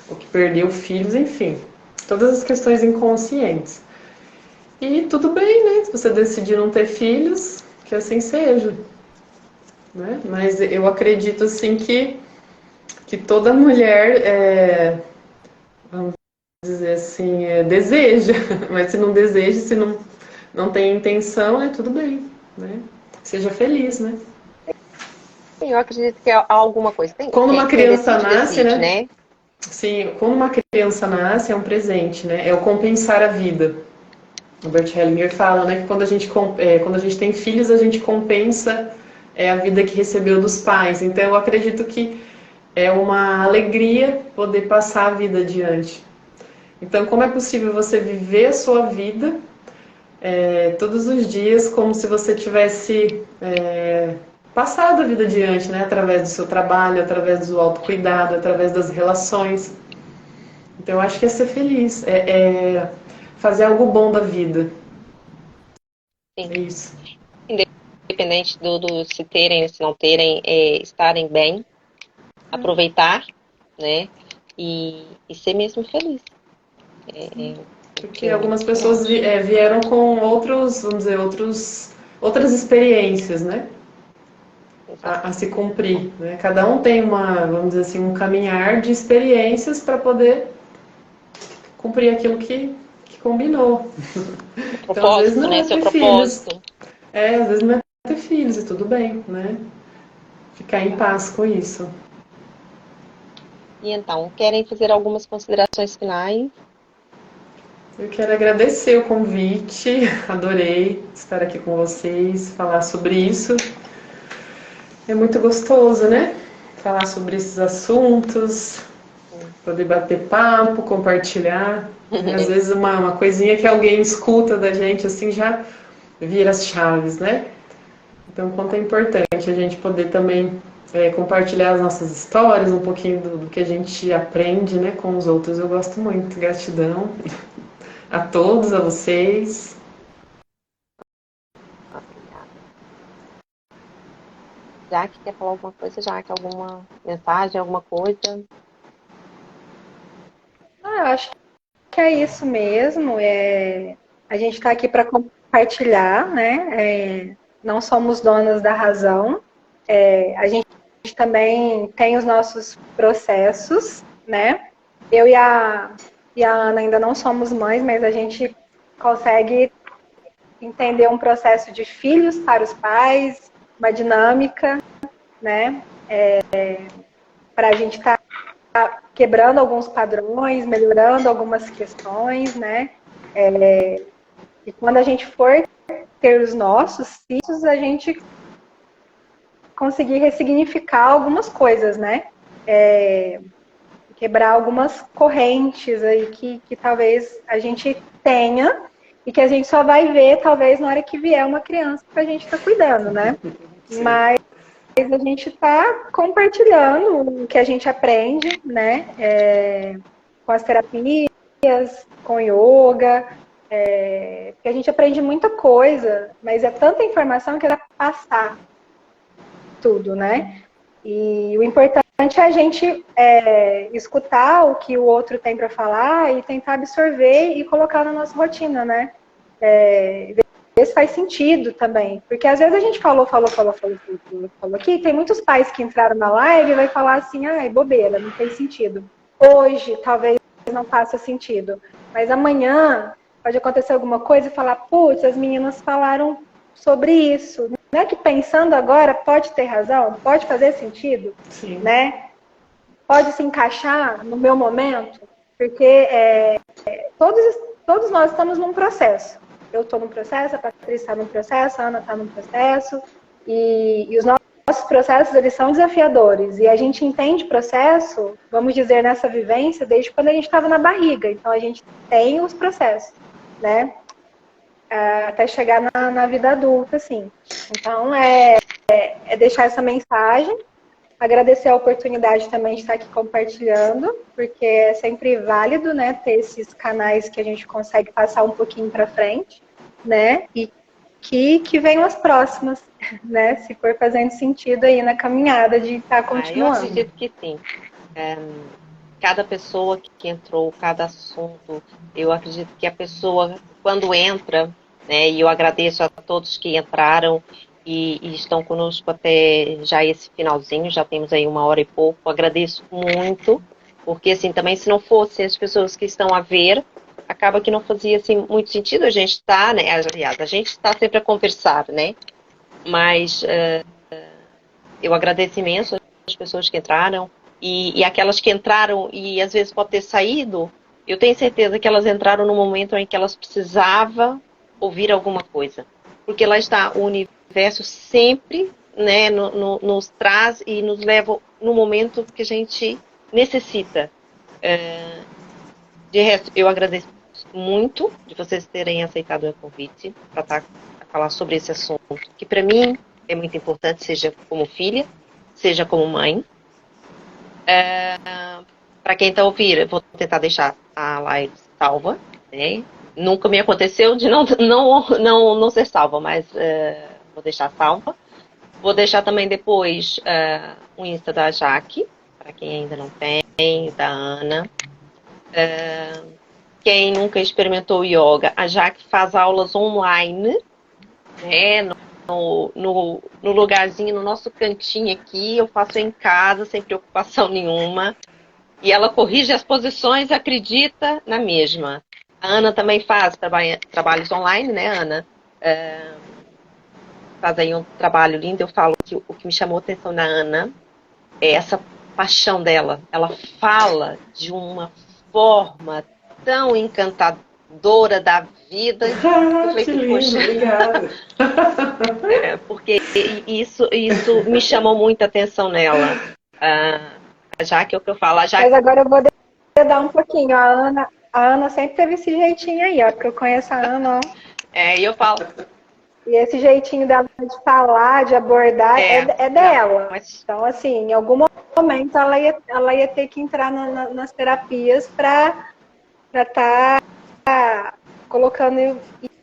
Ou que perdeu filhos, enfim. Todas as questões inconscientes. E tudo bem, né? Se você decidir não ter filhos, que assim seja. Né? Mas eu acredito, assim, que toda mulher, vamos dizer assim, deseja. Mas se não deseja, se não tem intenção, tudo bem, né? Seja feliz, né? Eu acredito que é alguma coisa. Quando uma criança nasce, decide, né? Sim, quando uma criança nasce, é um presente, né? É o compensar a vida. O Bert Hellinger fala, né, que quando a gente tem filhos, a gente compensa a vida que recebeu dos pais. Então, eu acredito que é uma alegria poder passar a vida adiante. Então, como é possível você viver a sua vida todos os dias como se você tivesse passado a vida adiante, né? Através do seu trabalho, através do autocuidado, através das relações. Então, eu acho que é ser feliz, fazer algo bom da vida. Sim. É isso. Independente do se terem, se não terem, estarem bem, aproveitar, né? E ser mesmo feliz. Porque algumas pessoas vieram com outras experiências, né? A se cumprir, né? Cada um tem vamos dizer assim, um caminhar de experiências para poder cumprir aquilo que combinou. Então, às vezes não é seu ter propósito. filhos. Às vezes não é ter filhos e tudo bem, né? Ficar em paz com isso. E então, querem fazer algumas considerações finais? Eu quero agradecer o convite, adorei estar aqui com vocês, falar sobre isso. É muito gostoso, né? Falar sobre esses assuntos, poder bater papo, compartilhar. Às vezes uma coisinha que alguém escuta da gente assim já vira as chaves, né? Então, quanto é importante a gente poder também compartilhar as nossas histórias, um pouquinho do que a gente aprende, né, com os outros. Eu gosto muito. Gratidão a todos, a vocês. Jaque, quer falar alguma coisa? Jaque, alguma mensagem, alguma coisa? Eu acho que é isso mesmo. A gente está aqui para compartilhar, né? Não somos donas da razão. A gente também tem os nossos processos, né? Eu e a Ana ainda não somos mães, mas a gente consegue entender um processo de filhos para os pais, uma dinâmica, né? Para a gente estar quebrando alguns padrões, melhorando algumas questões, né? E quando a gente for ter os nossos filhos, a gente conseguir ressignificar algumas coisas, né? Quebrar algumas correntes aí que talvez a gente tenha e que a gente só vai ver, talvez, na hora que vier uma criança para a gente estar cuidando, né? Sim. Mas a gente está compartilhando o que a gente aprende, né? Com as terapias, com yoga, porque a gente aprende muita coisa, mas é tanta informação que dá para passar tudo, né? E o importante é a gente escutar o que o outro tem para falar e tentar absorver e colocar na nossa rotina, né? Ver se faz sentido também. Porque às vezes a gente falou aqui, tem muitos pais que entraram na live e vai falar assim, ai, bobeira, não fez sentido. Hoje, talvez não faça sentido. Mas amanhã pode acontecer alguma coisa e falar, putz, as meninas falaram sobre isso. Não é que pensando agora pode ter razão? Pode fazer sentido? Sim. Né? Pode se encaixar no meu momento? Porque todos nós estamos num processo. Eu estou num processo, a Patrícia está num processo, a Ana está num processo, e os nossos processos, eles são desafiadores, e a gente entende processo, vamos dizer, nessa vivência, desde quando a gente estava na barriga, então a gente tem os processos, né, até chegar na vida adulta, assim. Então, é deixar essa mensagem, agradecer a oportunidade também de estar aqui compartilhando, porque é sempre válido, né, ter esses canais que a gente consegue passar um pouquinho para frente, né, e que venham as próximas, né, se for fazendo sentido aí na caminhada de estar continuando. Eu acredito que sim. Cada pessoa que entrou, cada assunto, eu acredito que a pessoa, quando entra, né, e eu agradeço a todos que entraram, e estão conosco até já esse finalzinho, já temos aí 1 hora e pouco, agradeço muito, porque assim, também se não fossem as pessoas que estão a ver, acaba que não fazia assim, muito sentido a gente estar, né, aliás, a gente está sempre a conversar, né, mas eu agradeço imenso as pessoas que entraram, e aquelas que entraram e às vezes pode ter saído, eu tenho certeza que elas entraram no momento em que elas precisavam ouvir alguma coisa, porque lá está o universo sempre, né, nos traz e nos leva no momento que a gente necessita. De resto, eu agradeço muito de vocês terem aceitado o meu convite para estar a falar sobre esse assunto, que para mim é muito importante, seja como filha, seja como mãe. Para quem está ouvindo, eu vou tentar deixar a live salva, né? Nunca me aconteceu de não ser salva, mas vou deixar salva. Vou deixar também depois o Insta da Jaque, para quem ainda não tem, da Ana. Quem nunca experimentou yoga, a Jaque faz aulas online, né? No lugarzinho, no nosso cantinho aqui, eu faço em casa, sem preocupação nenhuma. E ela corrige as posições, acredita na mesma. A Ana também faz trabalhos online, né, Ana? Faz aí um trabalho lindo. Eu falo que o que me chamou a atenção na Ana é essa paixão dela. Ela fala de uma forma tão encantadora da vida. Eu falei, que lindo, poxa, obrigada. porque isso me chamou muita atenção nela. Já que é o que eu falo, Mas agora eu vou dar um pouquinho. A Ana sempre teve esse jeitinho aí, ó, porque eu conheço a Ana, ó. E eu falo. E esse jeitinho dela de falar, de abordar, é dela. Mas... Então, assim, em algum momento ela ia ter que entrar nas terapias para estar colocando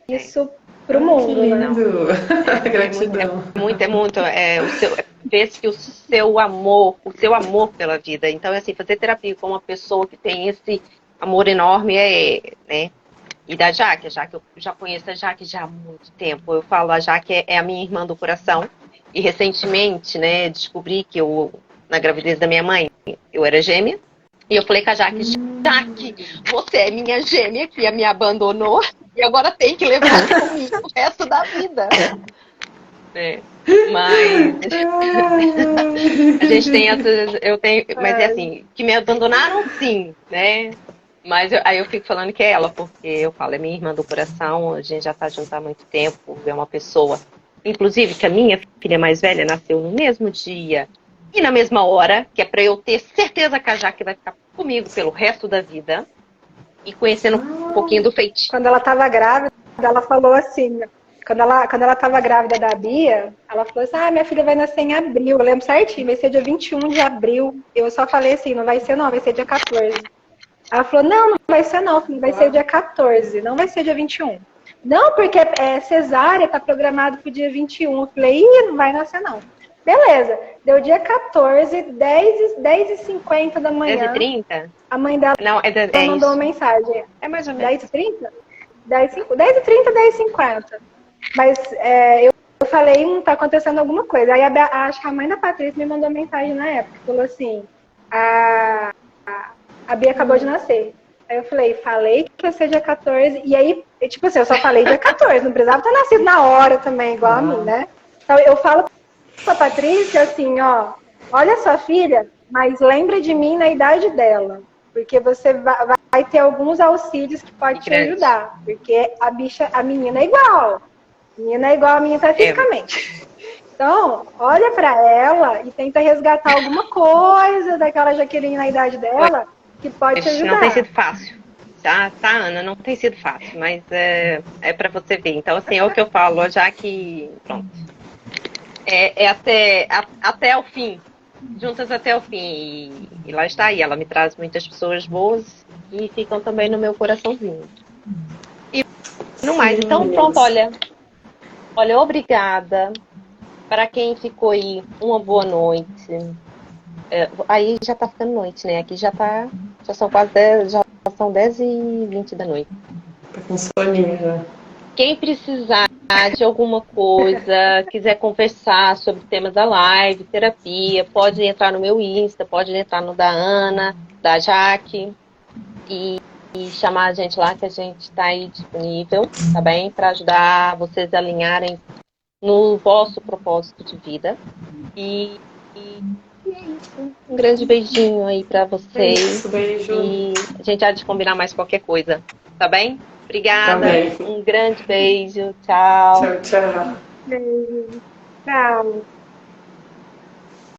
isso pro mundo, Que lindo. né? Gratidão. É muito. vez que o seu amor pela vida. Então, assim, fazer terapia com uma pessoa que tem esse amor enorme né? E da Jaque, eu já conheço a Jaque já há muito tempo. Eu falo, a Jaque é a minha irmã do coração. E recentemente, né, descobri que na gravidez da minha mãe, eu era gêmea. E eu falei com a Jaque, você é minha gêmea que me abandonou e agora tem que levar comigo o resto da vida. Mas a gente tem essas, mas é assim, que me abandonaram sim, né? Mas aí eu fico falando que é ela, porque eu falo, é minha irmã do coração, a gente já tá junto há muito tempo, é uma pessoa, inclusive que a minha filha mais velha nasceu no mesmo dia e na mesma hora, que é pra eu ter certeza que a Jaque vai ficar comigo pelo resto da vida e conhecendo um pouquinho do feitiço. Quando ela tava grávida, ela falou assim, quando ela tava grávida da Bia, ela falou assim, minha filha vai nascer em abril, eu lembro certinho, vai ser dia 21 de abril. Eu só falei assim, não vai ser não, vai ser dia 14. Ela falou, não vai ser não, filho, vai ser dia 14, não vai ser dia 21. Não, porque cesárea tá programado pro dia 21. Eu falei, não vai nascer não. Beleza, deu dia 14, 10h50 da manhã. 10h30? A mãe dela mandou uma mensagem. É mais ou menos. 10h30? 10h30, 10h50. Mas eu falei, tá acontecendo alguma coisa. Aí acho que a mãe da Patrícia me mandou mensagem na época. Falou assim, a Bia acabou de nascer. Aí eu falei que ia ser dia 14. E aí, tipo assim, eu só falei dia 14. Não precisava ter nascido na hora também, igual a mim, né? Então eu falo pra Patrícia assim, olha sua filha, mas lembra de mim na idade dela. Porque você vai ter alguns auxílios que pode te ajudar. Porque a menina é igual. A menina é igual a minha tá fisicamente. Então, olha pra ela e tenta resgatar alguma coisa daquela Jaqueline na idade dela que pode te ajudar. Não tem sido fácil. Tá, Ana, não tem sido fácil, mas é pra você ver. Então, assim, é o que eu falo, já que, pronto, até o fim, juntas até o fim. E lá está, e ela me traz muitas pessoas boas e ficam também no meu coraçãozinho. E no mais, então, pronto, olha, obrigada. Para quem ficou aí, uma boa noite. Aí já tá ficando noite, né? Aqui já são quase 10, já são 10h20 da noite. Tá com soninho já. Quem precisar de alguma coisa, quiser conversar sobre temas da live, terapia, pode entrar no meu Insta, pode entrar no da Ana, da Jaque e chamar a gente lá que a gente tá aí disponível, tá bem? Para ajudar vocês a alinharem no vosso propósito de vida. E é isso. Um grande beijinho aí pra vocês. Isso, beijo. E a gente há de combinar mais qualquer coisa. Tá bem? Obrigada. Tá bem. Um grande beijo. Tchau. Tchau, tchau. Beijo. Tchau.